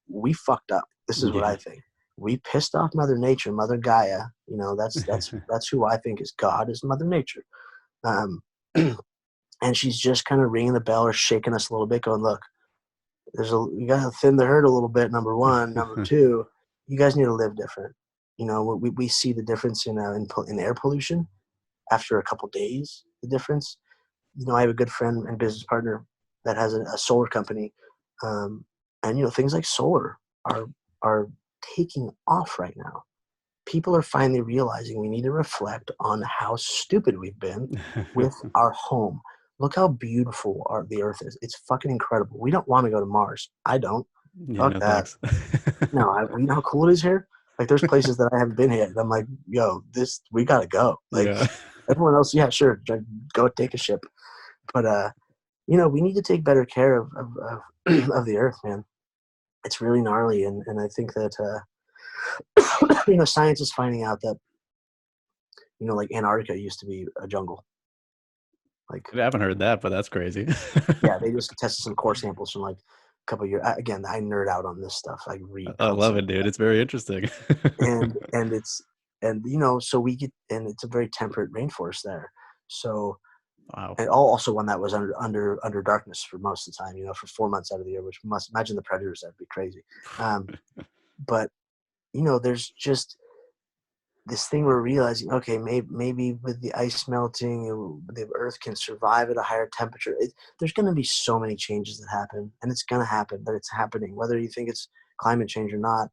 we fucked up. This is what I Yeah. think. We pissed off Mother Nature, Mother Gaia. That's who I think is God, is Mother Nature. Um, and she's just kind of ringing the bell or shaking us a little bit, going, "Look, you got to thin the herd a little bit. Number one, number two, you guys need to live different." We see the difference in air pollution after a couple days. The difference. I have a good friend and business partner that has a solar company, and things like solar. are taking off right now. People are finally realizing we need to reflect on how stupid we've been with our home. Look how beautiful the Earth is. It's fucking incredible. We don't want to go to Mars. I don't. Yeah, Fuck no that. thanks. No, you know how cool it is here? Like, there's places that I haven't been here. And I'm like, yo, we got to go. Like, Yeah. everyone else, yeah, sure, go take a ship. But, you know, we need to take better care of of the Earth, man. It's really gnarly. And I think that, you know, science is finding out that, you know, like Antarctica used to be a jungle. Like, I haven't heard that, but that's crazy. yeah, they just tested some core samples from like a couple of years. Again, I nerd out on this stuff. I read I love constantly. it, dude. It's very interesting. and you know, so we get, and it's a very temperate rainforest there. So, Wow. and also one that was under darkness for most of the time, you know, for 4 months out of the year, which must imagine the predators, that'd be crazy. But you know, there's just this thing we're realizing, okay, maybe with the ice melting, the Earth can survive at a higher temperature. There's going to be so many changes that happen, and it's going to happen, but it's happening. Whether you think it's climate change or not,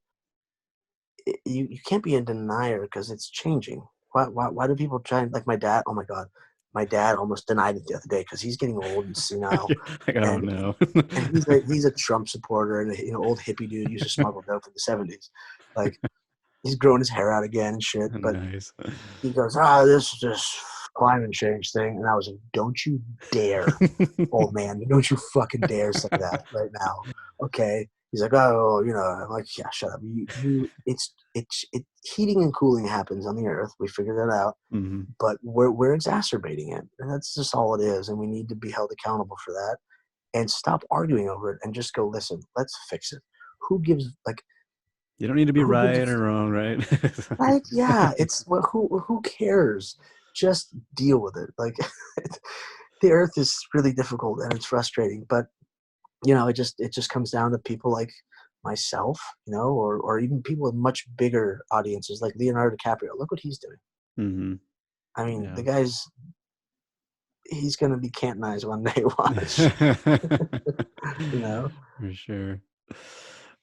you can't be in denial because it's changing. Why do people try, like my dad? Oh my God, my dad almost denied it the other day because he's getting old and senile, Like, oh and no. he's a Trump supporter and a, you know, old hippie dude used to smuggle dope in the '70s. Like, he's growing his hair out again and shit, but Nice. he goes, this is just climate change thing. And I was like, don't you dare, old man. Don't you fucking dare say that right now. Okay. He's like, oh, you know, I'm like, yeah, shut up. It's heating and cooling happens on the Earth. We figured that out, Mm-hmm. but we're exacerbating it. And that's just all it is. And we need to be held accountable for that and stop arguing over it and just go, listen, let's fix it. Who gives, like, You don't need to be who gives right or wrong, right? Right? Yeah. It's, well, who cares? Just deal with it. Like, the Earth is really difficult and it's frustrating, but you know, it just comes down to people like myself, you know, or even people with much bigger audiences like Leonardo DiCaprio. Look what he's doing. Mm-hmm. I mean, Yeah. the he's gonna be Cantonized one day. Watch. You know. For sure.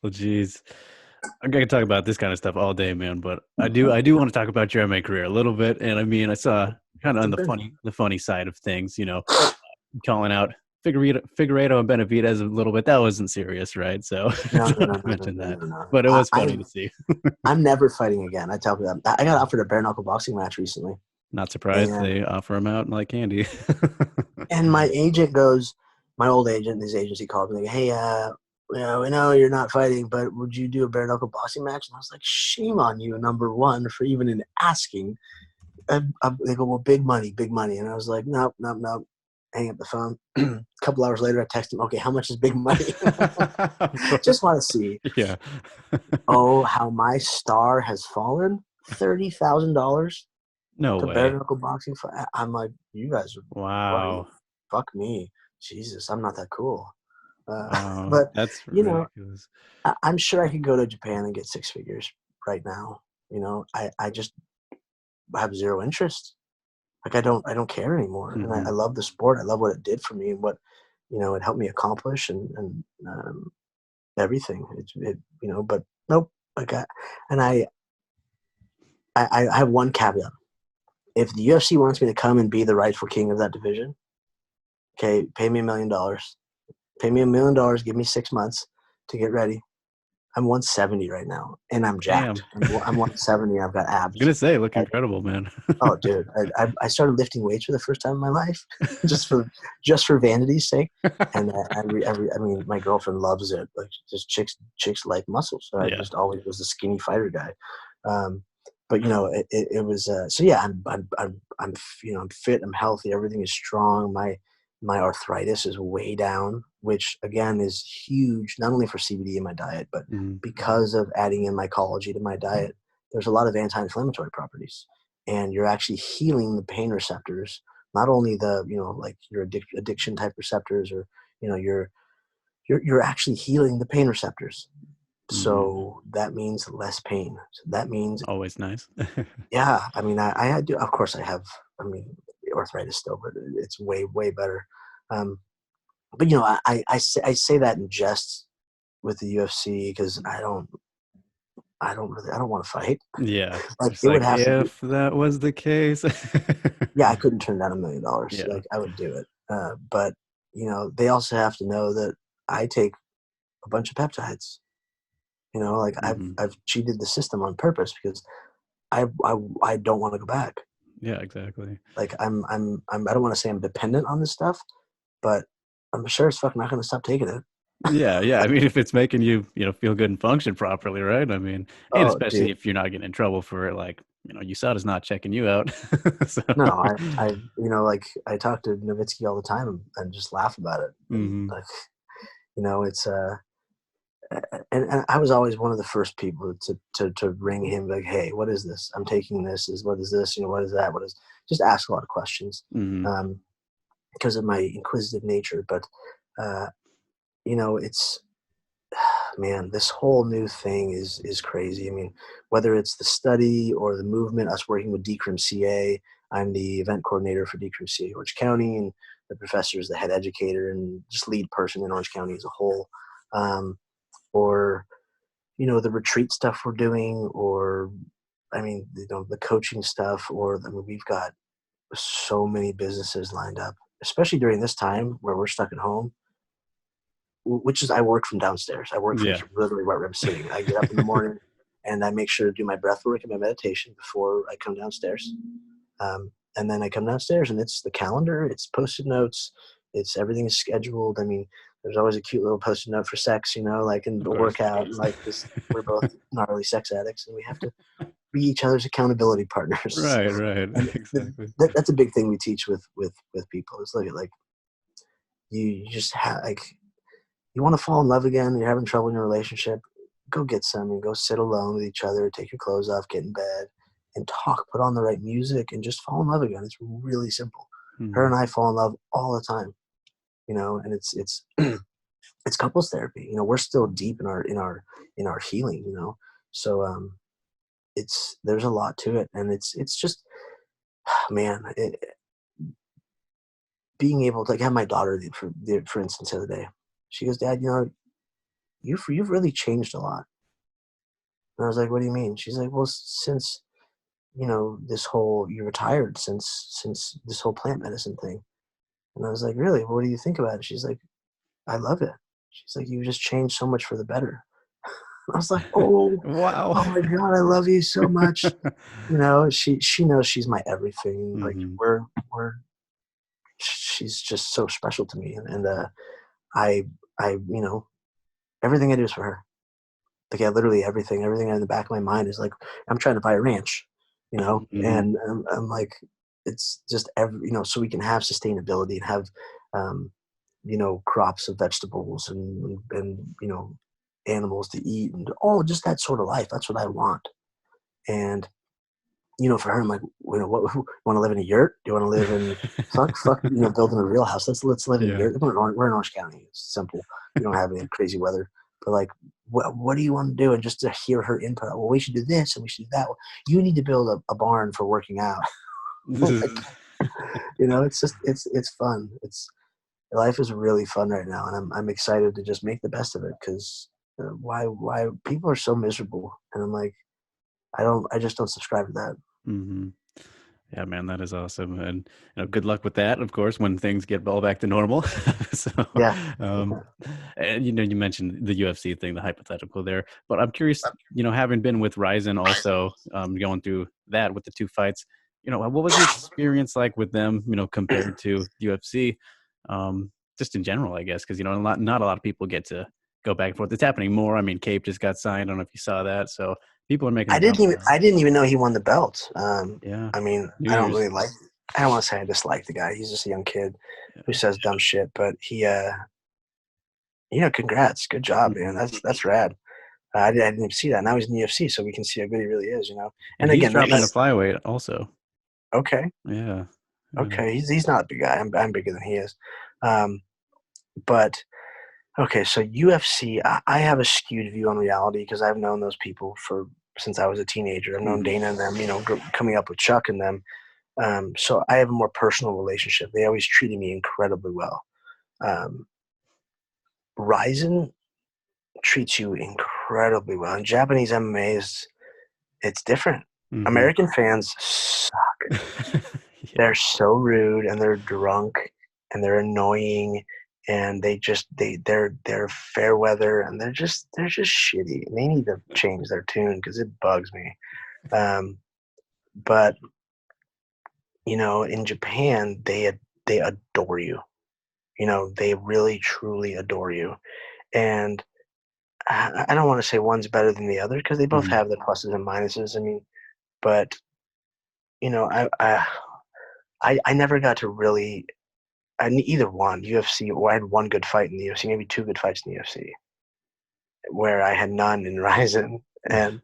Well, geez, I could talk about this kind of stuff all day, man. But I do want to talk about your MMA career a little bit. And I mean, I saw kind of on the funny side of things, you know, calling out Figueiredo and Benavidez a little bit. That wasn't serious, right? So No, no, don't no, no, no, mention no, that. no, no. But it was funny to see. I'm never fighting again. I tell you that. I got offered a bare knuckle boxing match recently, Not surprised and they offer them out like candy. my agent goes, my old agent, his agency called me like, hey, you know, we know you're not fighting, but would you do a bare knuckle boxing match? And I was like, shame on you, number one, for even in asking. They go, well, big money, big money. And I was like, nope, nope, nope. Hang up the phone. A couple hours later, I text him, okay, how much is big money? Just want to see. Yeah. Oh, how my star has fallen. $30,000 No to bare way. knuckle boxing. I'm like, you guys are right. Wow. Fuck me. Jesus, I'm not that cool. Wow. But, That's you know, ridiculous. I'm sure I could go to Japan and get six figures right now. You know, I just have zero interest. Like, I don't care anymore. And Mm-hmm. I love the sport. I love what it did for me and what, you know, it helped me accomplish and everything. You know, but nope. Like, I have one caveat. If the UFC wants me to come and be the rightful king of that division, okay, pay me $1 million. Pay me $1 million. Give me 6 months to get ready. I'm 170 right now, and I'm jacked. Damn. I'm 170. I've got I was abs. gonna say, look incredible, man. Oh, dude, I started lifting weights for the first time in my life, just for vanity's sake. And I mean, my girlfriend loves it. Like, just chicks like muscles. So I Yeah. just always was a skinny fighter guy. But you know, it was so yeah. I'm you know, I'm fit. I'm healthy. Everything is strong. My arthritis is way down, which again is huge, not only for CBD in my diet, but Mm-hmm. because of adding in mycology to my diet. There's a lot of anti-inflammatory properties, and you're actually healing the pain receptors, not only the, you know, like your addiction type receptors, or you know, you're actually healing the pain receptors. Mm-hmm. So that means less pain. So that means, Always nice. yeah, I mean, I do, of course I have, I mean, arthritis still, but it's way better. But you know, I say that in jest, with the UFC because I don't want to fight. Yeah. Like It's it would like, have to be. if that was the case. Yeah, I couldn't turn down $1 million. Yeah. Like I would do it. But they also have to know that I take a bunch of peptides. Like Hmm. I've cheated the system on purpose because I don't want to go back. Yeah, exactly. Like I don't want to say I'm dependent on this stuff, but I'm sure as fuck not going to stop taking it. Yeah, yeah. I mean, if it's making you, feel good and function properly, right? I mean, and Oh, especially dude. if you're not getting in trouble for it, like, USADA's not checking you out. So, No, like I talk to Nowitzki all the time and just laugh about it. And hmm. like, it's and I was always one of the first people to ring him like, hey, what is this? I'm taking this. What is this? What is that? What is? Just ask a lot of questions, Hmm. because of my inquisitive nature. But uh, it's man, this whole new thing is crazy. I mean, whether it's the study or the movement, us working with Decrim CA, I'm the event coordinator for Decrim CA Orange County, and the professor is the head educator and just lead person in Orange County as a whole. Or the retreat stuff we're doing, or I mean, the coaching stuff, or I mean, we've got so many businesses lined up, especially during this time where we're stuck at home. Which is, I work from downstairs. I work from Yeah. literally where I'm sitting. I get up in the morning and I make sure to do my breath work and my meditation before I come downstairs. And then I come downstairs and it's the calendar, it's post-it notes, it's everything is scheduled. I mean, there's always a cute little post-it note for sex, like in Of the course. workout, like because we're both gnarly sex addicts and we have to be each other's accountability partners. Right, right. And Exactly. that's a big thing we teach with people is look at like you just have like you want to fall in love again, you're having trouble in your relationship, go get some and go sit alone with each other, take your clothes off, get in bed, and talk, put on the right music, and just fall in love again. It's really simple. Her Hmm. and I fall in love all the time, and it's it's couples therapy. We're still deep in our healing, So there's a lot to it, and it's just man, being able to like have my daughter for instance the other day. She goes, Dad, you've really changed a lot. And I was like, what do you mean? She's like, well, since, this whole, you retired since this whole plant medicine thing. And I was like, really? What do you think about it? She's like, I love it. She's like, you just changed so much for the better. I was like, Wow. oh my God, I love you so much. She knows she's my everything. Like Hmm. she's just so special to me. And I, everything I do is for her. Like, yeah, literally everything in the back of my mind is like, I'm trying to buy a ranch, Hmm. and I'm like, it's just so we can have sustainability and have, um, crops of vegetables and animals to eat and just that sort of life. That's what I want. And, for her, I'm like, what, you want to live in a yurt? Do you want to live in, fuck, building a real house? Let's live in a Yeah. yurt. We're in Orange County. It's simple. We don't have any crazy weather. But like, what do you want to do? And just to hear her input, well, we should do this and we should do that. Well, you need to build a barn for working out. Like, it's just, it's fun. Life is really fun right now. And I'm excited to just make the best of it. Cause why people are so miserable. And I'm like, I just don't subscribe to that. Hmm. Yeah, man, that is awesome. And good luck with that, of course, when things get all back to normal. So, Yeah. um, and you mentioned the UFC thing, the hypothetical there, but I'm curious, having been with RIZIN also, going through that with the two fights, what was the experience like with them, compared to UFC, just in general, I guess, because, not a lot of people get to go back and forth. It's happening more. I mean, Kape just got signed. I don't know if you saw that. So people are making I the didn't jump even now. I didn't even know he won the belt. Yeah. I mean, New I don't Year's. really like. I don't want to say I dislike the guy. He's just a young kid who Yeah. says dumb shit. But congrats, good job, man. Mhm. That's rad. I didn't even see that. Now he's in the UFC, so we can see how good he really is. And And he's again, dropping to flyweight also. okay. Yeah. Yeah. Okay, he's not a big guy. I'm bigger than he is. Um, but okay, so UFC. I have a skewed view on reality because I've known those people since I was a teenager. I've known Mhm. Dana and them. Coming up with Chuck and them. So I have a more personal relationship. They always treated me incredibly well. Um, RIZIN treats you incredibly well. And Japanese MMA it's different. Mm-hmm. American fans suck. Yeah. They're so rude, and they're drunk, and they're annoying, and they're fair weather, and they're just shitty. And they need to change their tune because it bugs me. But in Japan, they adore you. They really truly adore you. And I don't want to say one's better than the other because they both have their pluses and minuses. I mean, but I never got to really. Either one, UFC, or I had one good fight in the UFC, maybe two good fights in the UFC, where I had none in RIZIN, and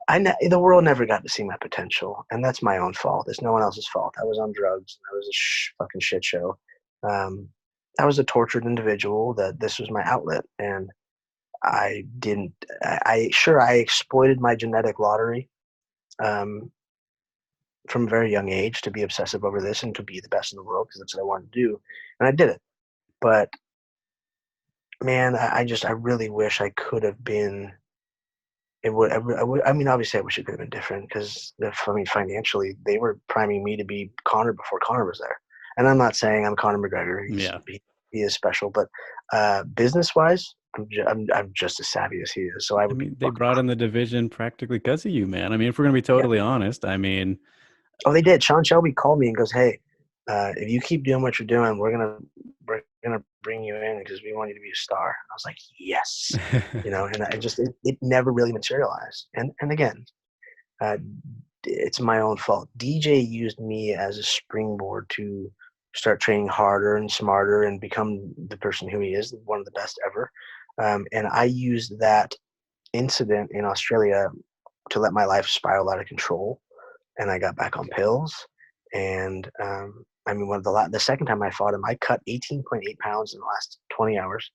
the world never got to see my potential, and that's my own fault. It's no one else's fault. I was on drugs. I was a fucking shit show. I was a tortured individual. That this was my outlet, and I didn't. I exploited my genetic lottery. From a very young age to be obsessive over this and to be the best in the world because that's what I wanted to do. And I did it. But man, I really wish I could have been, I mean, obviously I wish it could have been different because financially they were priming me to be Conor before Conor was there. And I'm not saying I'm Conor McGregor. He is special, but business wise, I'm just as savvy as he is. So I mean, they brought in the division practically because of you, man. I mean, if we're going to be totally honest, I mean, oh, they did. Sean Shelby called me and goes, "Hey, if you keep doing what you're doing, we're gonna bring you in because we want you to be a star." I was like, "Yes," and it never really materialized. And again, it's my own fault. DJ used me as a springboard to start training harder and smarter and become the person who he is, one of the best ever. And I used that incident in Australia to let my life spiral out of control. And I got back on pills. And I mean, the second time I fought him, I cut 18.8 pounds in the last 20 hours.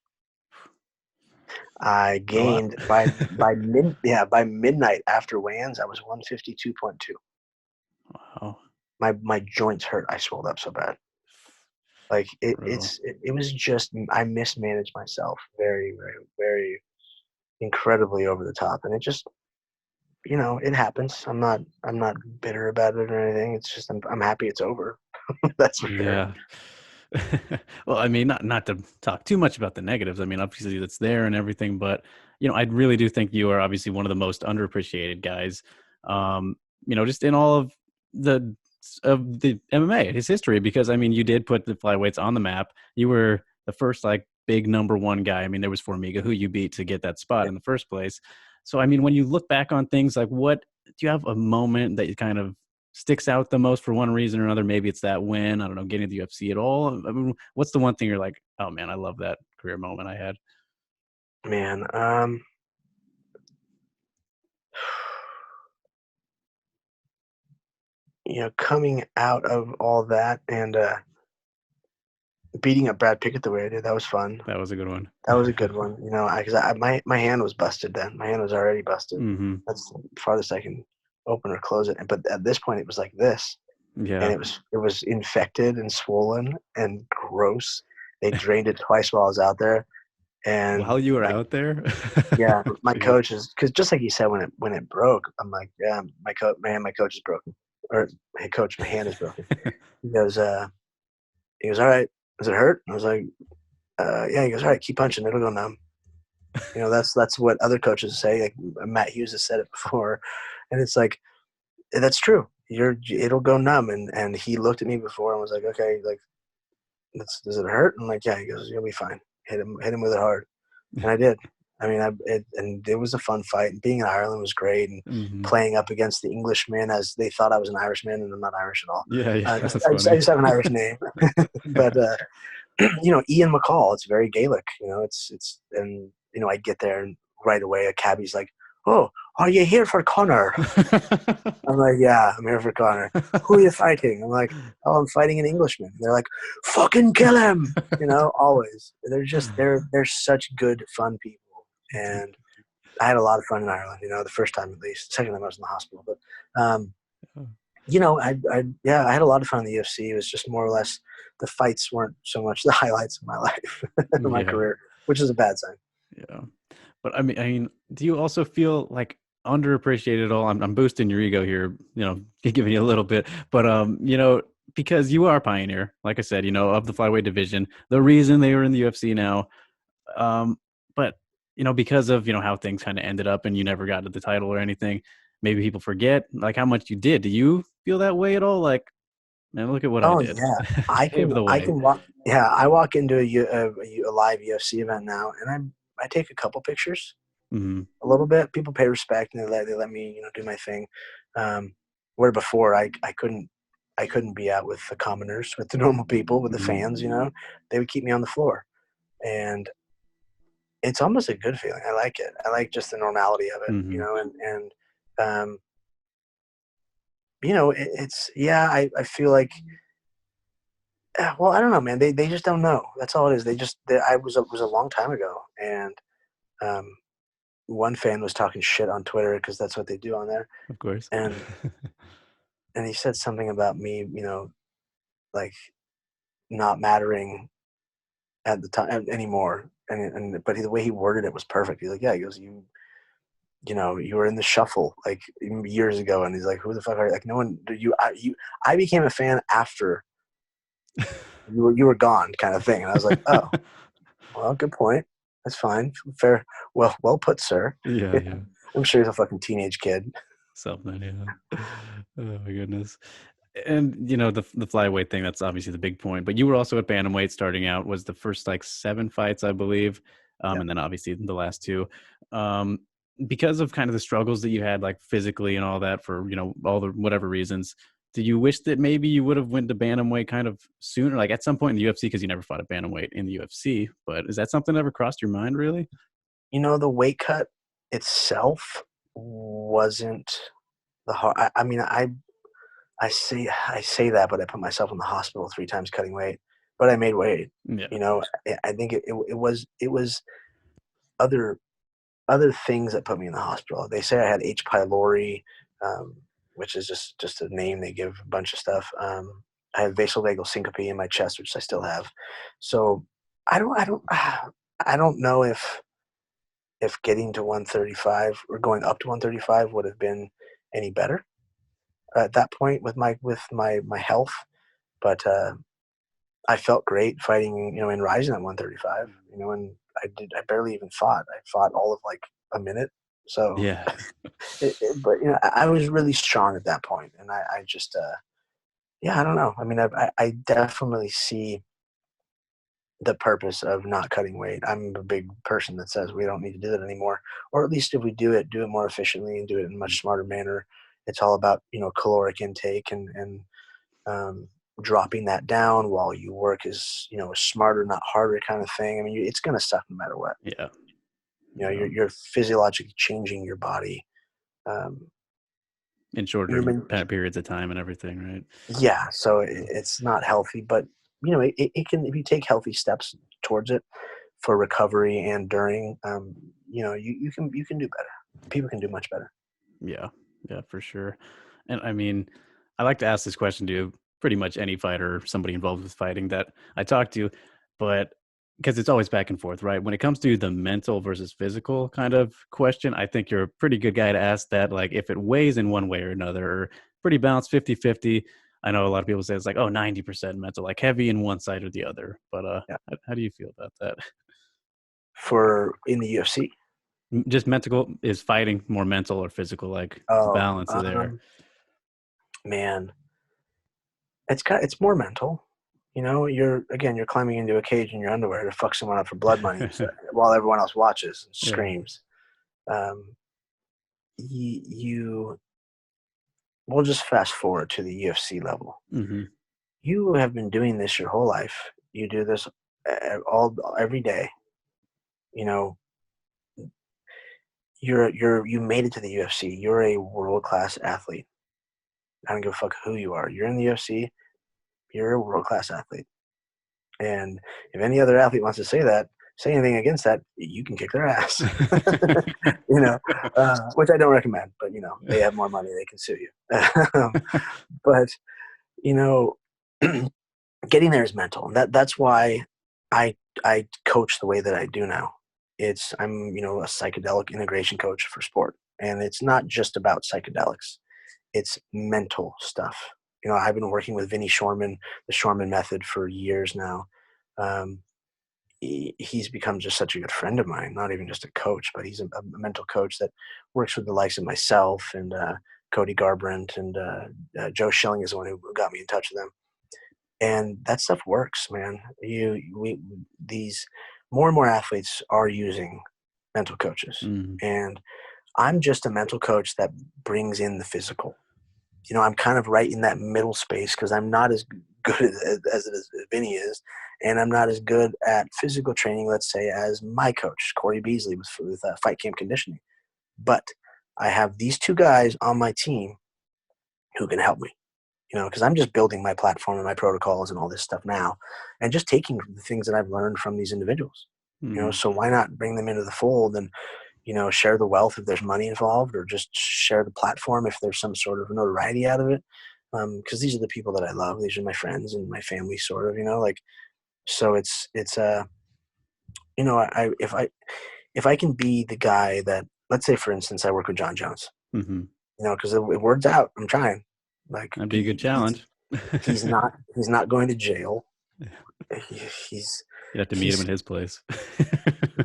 I gained by midnight after weigh-ins, I was 152.2. Wow. My joints hurt. I swelled up so bad. Like it was just, I mismanaged myself very, very, very incredibly over the top. And it just, it happens. I'm not bitter about it or anything. It's just I'm happy it's over. That's for sure. Yeah. Well, I mean, not to talk too much about the negatives. I mean, obviously that's there and everything, but I really do think you are obviously one of the most underappreciated guys. Just in all of the MMA, his history, because I mean, you did put the flyweights on the map. You were the first big number one guy. I mean, there was Formiga who you beat to get that spot in the first place. So, I mean, when you look back on things, what do you have a moment that you kind of sticks out the most for one reason or another? Maybe it's that win. I don't know, getting to the UFC at all. I mean, what's the one thing you're like, oh man, I love that career moment I had? Man, coming out of all that and beating up Brad Pickett the way I did, that was fun. That was a good one. That was a good one. Because my hand was busted then. My hand was already busted. Mm-hmm. That's the farthest I can open or close it. But at this point, it was like this. Yeah. And it was infected and swollen and gross. They drained it twice while I was out there. And while you were out there? Yeah, my coach is, because just like you said, when it broke, I'm like, yeah, my coach is broken. Or, hey, coach, my hand is broken. He goes, all right, does it hurt? I was like, yeah. He goes, all right, keep punching, it'll go numb. That's what other coaches say. Like Matt Hughes has said it before, and it's like, that's true. It'll go numb. And he looked at me before and was like, okay, like, does it hurt? I'm like, yeah. He goes, you'll be fine. Hit him with it hard. And I did. I mean, and it was a fun fight. And being in Ireland was great, and playing up against the Englishmen as they thought I was an Irishman, and I'm not Irish at all. Yeah. I just have an Irish name. But Ian McCall, it's very Gaelic. And I get there and right away a cabbie's like, "Oh, are you here for Conor?" I'm like, "Yeah, I'm here for Conor." "Who are you fighting?" I'm like, "Oh, I'm fighting an Englishman." And they're like, "Fucking kill him!" Always. They're such good, fun people. And I had a lot of fun in Ireland, the first time at least. The second time I was in the hospital. But, I had a lot of fun in the UFC. It was just more or less the fights weren't so much the highlights of my life, of my career, which is a bad sign. Yeah. But I mean, do you also feel like underappreciated at all? I'm boosting your ego here, giving you a little bit, but because you are a pioneer, like I said, of the flyweight division, the reason they were in the UFC now, but because of how things kind of ended up, and you never got to the title or anything, maybe people forget like how much you did. Do you feel that way at all? Like, man, look at what I Oh did. yeah, I Pave can the I way. can walk. Yeah, I walk into a live UFC event now, and I take a couple pictures, Hmm. a little bit. People pay respect, and they let me do my thing. Um, where before I couldn't be out with the commoners, with the normal people, with the Hmm. fans. They would keep me on the floor, and it's almost a good feeling. I like it. I like just the normality of it. Hmm. And um, it's yeah. I feel like. Well, I don't know, man. They just don't know. That's all it is. I was a long time ago, and um, one fan was talking shit on Twitter because that's what they do on there, Of course. and he said something about me, like not mattering at the time anymore, but the way he worded it was perfect. He's like, yeah, he goes, you were in the shuffle like years ago, and he's like, who the fuck are you? Like, no one, I became a fan after you were gone, kind of thing, and I was like, oh. Well, good point. That's fine. Fair. Well put, sir. Yeah, yeah. I'm sure he's a fucking teenage kid. Something, yeah. Oh my goodness. And the flyweight thing, that's obviously the big point. But you were also at bantamweight starting out, was the first like 7 fights, I believe. Yeah. And then obviously the last two. Um, because of kind of the struggles that you had like physically and all that for, all the whatever reasons, did you wish that maybe you would have went to bantamweight kind of sooner, like at some point in the UFC, because you never fought a bantamweight in the UFC, but is that something that ever crossed your mind really? The weight cut itself wasn't the hard. I mean, I say that, but I put myself in the hospital 3 times cutting weight. But I made weight. Yeah. I think it was other other things that put me in the hospital. They say I had H. pylori, um, which is just a name they give a bunch of stuff. I have vasovagal syncope in my chest, which I still have. So I don't know if getting to 135 or going up to 135 would have been any better at that point with my health. But I felt great fighting, in RIZIN at 135. And I barely even fought. I fought all of like a minute. So, Yeah. but I was really strong at that point, and I just, yeah, I don't know. I mean, I definitely see the purpose of not cutting weight. I'm a big person that says we don't need to do that anymore, or at least if we do it more efficiently and do it in a much smarter manner. It's all about caloric intake and um, dropping that down while you work is a smarter, not harder kind of thing. I mean, it's gonna suck no matter what. Yeah. You're physiologically changing your body. Um, In shorter human, periods of time and everything, right? yeah. So it's not healthy, but it can, if you take healthy steps towards it for recovery and during, you can do better. People can do much better. Yeah, yeah, for sure. And I mean, I like to ask this question to pretty much any fighter or somebody involved with fighting that I talk to, but because it's always back and forth, right? When it comes to the mental versus physical kind of question, I think you're a pretty good guy to ask that. Like if it weighs in one way or another, or pretty balanced 50-50. I know a lot of people say it's like, oh, 90% mental, like heavy in one side or the other. But Yeah. how do you feel about that? For in the UFC. Just mental, is fighting more mental or physical? Like the Oh, balance there. man, it's more mental. You're climbing into a cage in your underwear to fuck someone up for blood money while everyone else watches and Yeah. screams. Um, you We'll just fast forward to the UFC level. Hmm. You have been doing this your whole life. You do this all every day. You know, you made it to the UFC. You're a world class athlete. I don't give a fuck who you are. You're in the UFC. You're a world class athlete. And if any other athlete wants to say anything against that, you can kick their ass. Which I don't recommend. But they have more money, they can sue you. But you know, getting there is mental, and that's why I coach the way that I do now. I'm, a psychedelic integration coach for sport. And it's not just about psychedelics. It's mental stuff. I've been working with Vinny Shorman, the Shorman method, for years now. Um, he's become just such a good friend of mine, not even just a coach, but he's a mental coach that works with the likes of myself and Cody Garbrandt, and Joe Schilling is the one who got me in touch with them. And that stuff works, man. These more and more athletes are using mental coaches. Mm-hmm. And I'm just a mental coach that brings in the physical. I'm kind of right in that middle space because I'm not as good as Vinny is, and I'm not as good at physical training, let's say, as my coach, Corey Beasley, with Fight Camp Conditioning. But I have these two guys on my team who can help me, because I'm just building my platform and my protocols and all this stuff now, and just taking the things that I've learned from these individuals. Mm-hmm. So why not bring them into the fold and share the wealth if there's money involved, or just share the platform if there's some sort of notoriety out of it. Because these are the people that I love. These are my friends and my family, sort of, so it's if I can be the guy that, let's say, for instance, I work with Jon Jones, Mm-hmm. because it works out. I'm trying. That'd be a good challenge. He's not going to jail. You have to meet him in his place.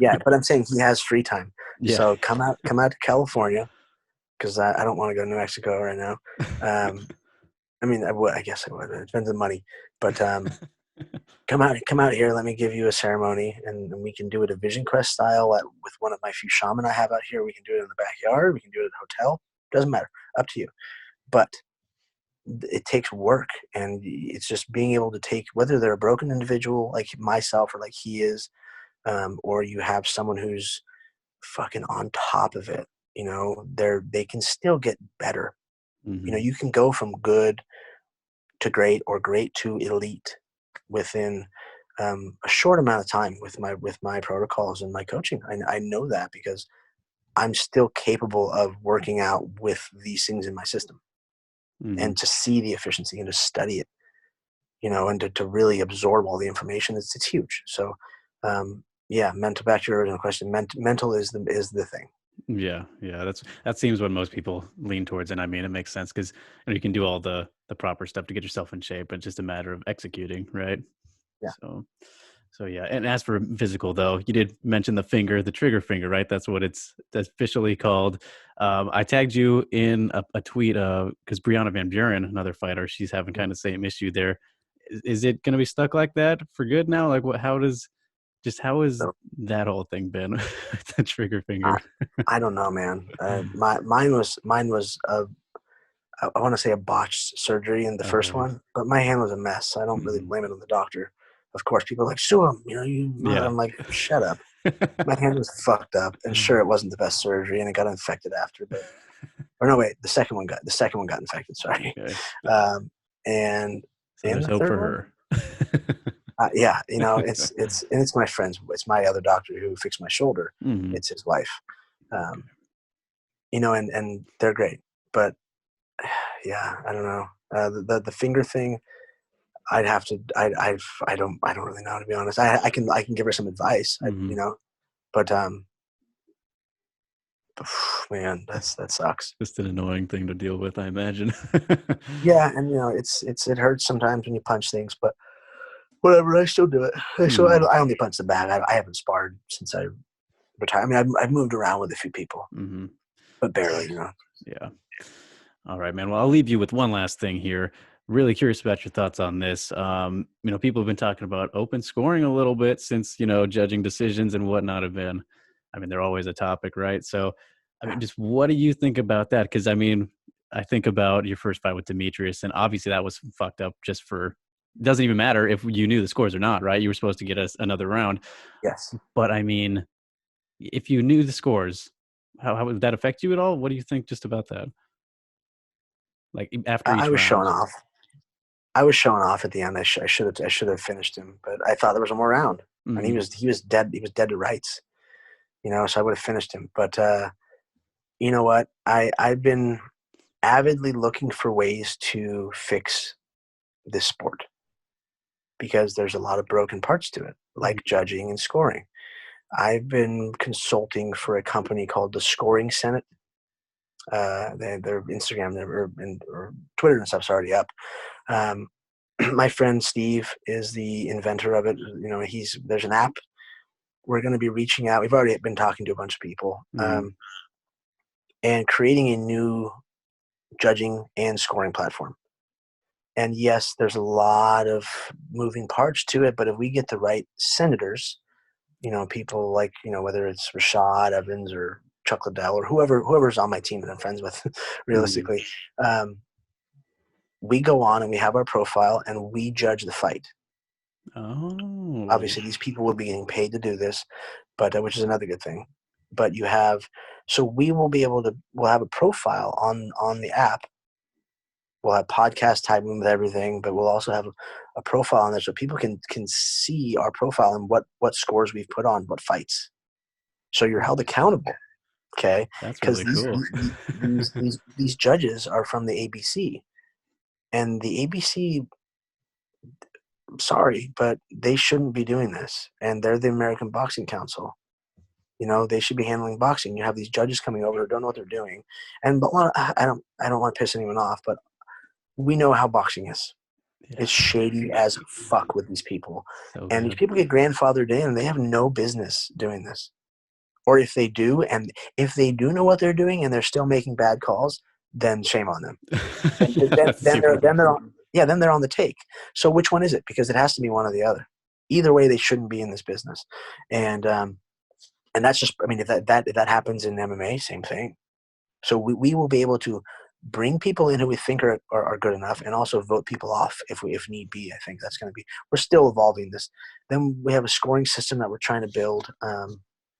Yeah, but I'm saying he has free time. Yeah. So come out to California, because I don't want to go to New Mexico right now. I mean, I guess I would. It depends on money. But come out here. Let me give you a ceremony, and we can do it a Vision Quest style with one of my few shaman I have out here. We can do it in the backyard. We can do it at a hotel. Doesn't matter. Up to you. But it takes work, and it's just being able to take, whether they're a broken individual like myself or like he is, or you have someone who's fucking on top of it. They can still get better. Mm-hmm. You can go from good to great, or great to elite, within a short amount of time with my protocols and my coaching. I know that because I'm still capable of working out with these things in my system, Mm-hmm. and to see the efficiency and to study it, and to really absorb all the information. It's huge. So, mental, back to your original question, mental is the thing. Yeah. That seems what most people lean towards, and I mean, it makes sense because you can do all the proper stuff to get yourself in shape. It's just a matter of executing, right? Yeah. So yeah. And as for physical, though, you did mention the trigger finger, right? That's what it's officially called. I tagged you in a tweet because Brianna Van Buren, another fighter, she's having kind of the same issue there. Is it going to be stuck like that for good now? Like, how has that whole thing been with the trigger finger? I don't know, man. Mine was I want to say a botched surgery in the first one, but my hand was a mess. So I don't really blame it on the doctor. Of course, people are like, sue him. Yeah. I'm like, shut up. My hand was fucked up, and sure, it wasn't the best surgery, and it got infected after. Or no, wait, the second one got infected. Sorry. Okay. And so there's the hope third for one, her. it's my friends. It's my other doctor who fixed my shoulder. Mm-hmm. It's his wife. And they're great, but yeah, I don't know. The finger thing, I don't really know, to be honest. I can give her some advice, Mm-hmm. but man, that sucks. Just an annoying thing to deal with, I imagine. Yeah, and it hurts sometimes when you punch things, but whatever, I still do it. So I only punch the bag. I haven't sparred since I retired. I mean, I've moved around with a few people, but barely, Yeah. All right, man. Well, I'll leave you with one last thing here. Really curious about your thoughts on this. People have been talking about open scoring a little bit since, judging decisions and whatnot have been, they're always a topic, right? So, just what do you think about that? Because, I think about your first fight with Demetrius, and obviously that was fucked up it doesn't even matter if you knew the scores or not, right? You were supposed to get us another round. Yes. But, if you knew the scores, how would that affect you at all? What do you think just about that? Like after each I was round? showing off. I was showing off at the end. I should have finished him, but I thought there was one more round, and he was dead. He was dead to rights, so I would have finished him. But you know what? I've been avidly looking for ways to fix this sport because there's a lot of broken parts to it, like judging and scoring. I've been consulting for a company called the Scoring Senate. Their Instagram or Twitter and stuff's already up. My friend Steve is the inventor of it. You know, there's an app. We're going to be reaching out. We've already been talking to a bunch of people, and creating a new judging and scoring platform. And yes, there's a lot of moving parts to it, but if we get the right senators, you know, people like, you know, whether it's Rashad Evans or Chuck Liddell or whoever's on my team that I'm friends with, realistically, we go on and we have our profile and we judge the fight. Oh. Obviously, these people will be getting paid to do this, but which is another good thing. But so we will be able to. We'll have a profile on the app. We'll have podcast type with everything, but we'll also have a profile on there so people can see our profile and what scores we've put on, what fights. So you're held accountable, okay? That's really cool. these judges are from the ABC, and the ABC. Sorry, but they shouldn't be doing this, and they're the American Boxing Council. You know, they should be handling boxing. You have these judges coming over who don't know what they're doing, but I don't want to piss anyone off, but we know how boxing is. Yeah. It's shady as fuck with these people. So and these people get grandfathered in, and they have no business doing this. Or if they do, and if they do know what they're doing and they're still making bad calls, then shame on them. then they're on the take. So which one is it? Because it has to be one or the other. Either way, they shouldn't be in this business. And that's just, I mean, if that happens in MMA, same thing. So we will be able to bring people in who we think are good enough, and also vote people off if need be. I think that's going to be. We're still evolving this. Then we have a scoring system that we're trying to build,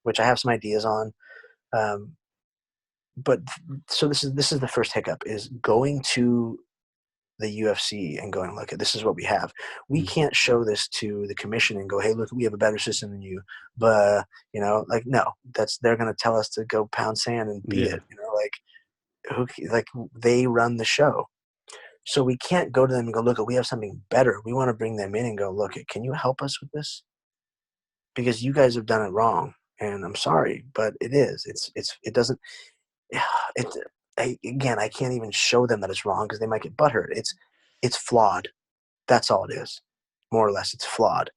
which I have some ideas on. But so this is the first hiccup, is going to the UFC and going, look, this is what we have. We can't show this to the commission and go, hey, look, we have a better system than you. But, you know, like, no, they're going to tell us to go pound sand and beat it. You know, like they run the show. So we can't go to them and go, look, we have something better. We want to bring them in and go, look, can you help us with this? Because you guys have done it wrong. And I'm sorry, but it is. It doesn't. Again, I can't even show them that it's wrong because they might get butthurt. It's flawed. That's all it is. More or less, it's flawed.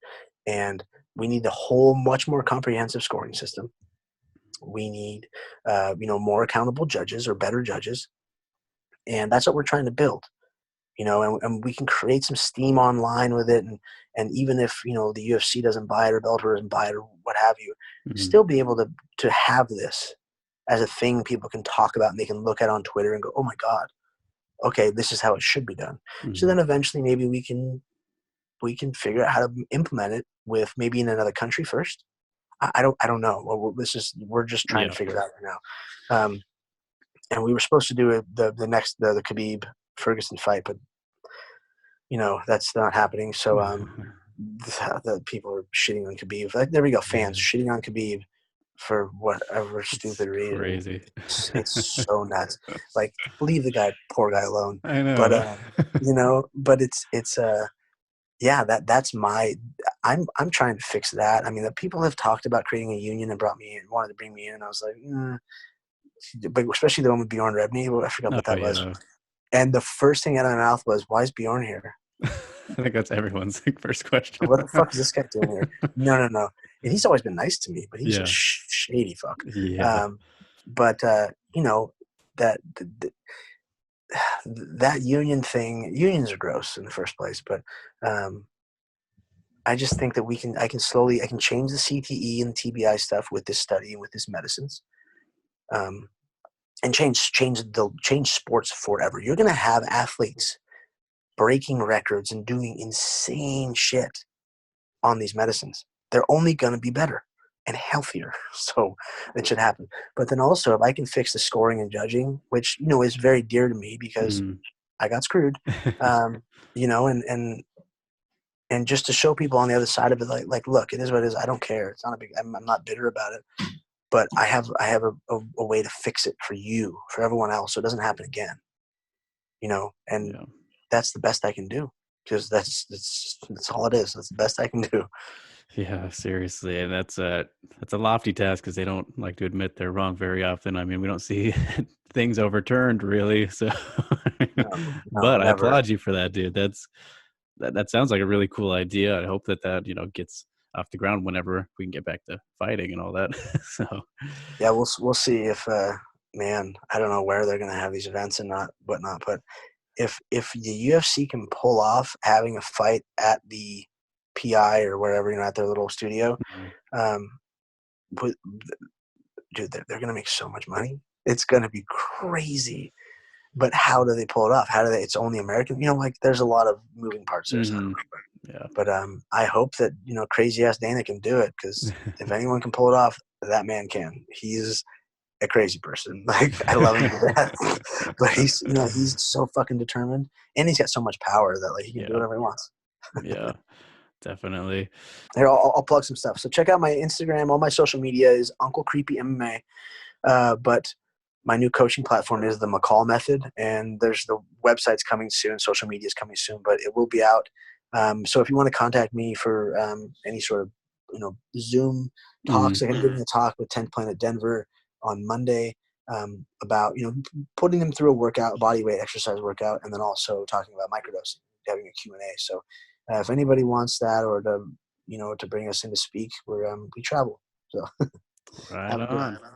And we need a whole much more comprehensive scoring system. We need, more accountable judges or better judges. And that's what we're trying to build. You know, and we can create some steam online with it. And even if, you know, the UFC doesn't buy it or Bellator doesn't buy it or what have you, still be able to have this as a thing people can talk about and they can look at on Twitter and go, oh my God, okay, this is how it should be done. So then eventually maybe we can figure out how to implement it with maybe in another country first. I don't know. Well, we're just trying to figure it out right now. And we were supposed to do the Khabib Ferguson fight, but you know, that's not happening. So the people are shitting on Khabib. Like, there we go. Fans shitting on Khabib for whatever stupid reason. Crazy. It's so nuts. Like, leave the poor guy alone. I know. But but that's I'm trying to fix that. I mean, the people have talked about creating a union and wanted to bring me in, and I was like, but especially the one with Bjorn Rebney. I forgot what that was. And the first thing out of my mouth was, why is Bjorn here? I think that's everyone's first question. What the fuck is this guy doing here? No. And he's always been nice to me, but he's a shady fuck. Yeah. You know, that union thing, unions are gross in the first place, but I just think that I can change the CTE and the TBI stuff with this study and with these medicines. And change sports forever. You're going to have athletes breaking records and doing insane shit on these medicines. They're only going to be better and healthier. So it should happen. But then also, if I can fix the scoring and judging, which, you know, is very dear to me because I got screwed, you know, and just to show people on the other side of it, like, look, it is what it is. I don't care. It's not I'm not bitter about it. But I have a way to fix it for you, for everyone else, so it doesn't happen again. You know, and that's the best I can do, because that's all it is. That's the best I can do. Yeah, seriously, and that's a lofty task because they don't like to admit they're wrong very often. I mean, we don't see things overturned really, so No, but I never. applaud you for that, dude. That sounds like a really cool idea. I hope that gets off the ground whenever we can get back to fighting and all that. So Yeah, we'll see if man, I don't know where they're gonna have these events and not whatnot, but if the UFC can pull off having a fight at the PI or wherever, at their little studio, mhm. um, with, dude, they're gonna make so much money. It's gonna be crazy. But how do they pull it off? How do they? It's only American. Like there's a lot of moving parts there. So I don't Mhm. know. Yeah. But I hope that crazy ass Dana can do it, because if anyone can pull it off, that man can. He's a crazy person. Like, I love him to death, but he's so fucking determined, and he's got so much power that like he can do Yeah. whatever he wants. Yeah. Definitely. Here, I'll plug some stuff. So check out my Instagram. All my social media is Uncle Creepy MMA. But my new coaching platform is the McCall method, and there's the website's coming soon. Social media is coming soon, but it will be out. So if you want to contact me for any sort of Zoom talks, Mhm. I can give you a talk with 10th Planet Denver on Monday about putting them through a workout, a body weight exercise workout, and then also talking about microdosing, having a Q&A. So if anybody wants that, or to to bring us in to speak, we travel. So Right have a good on. one.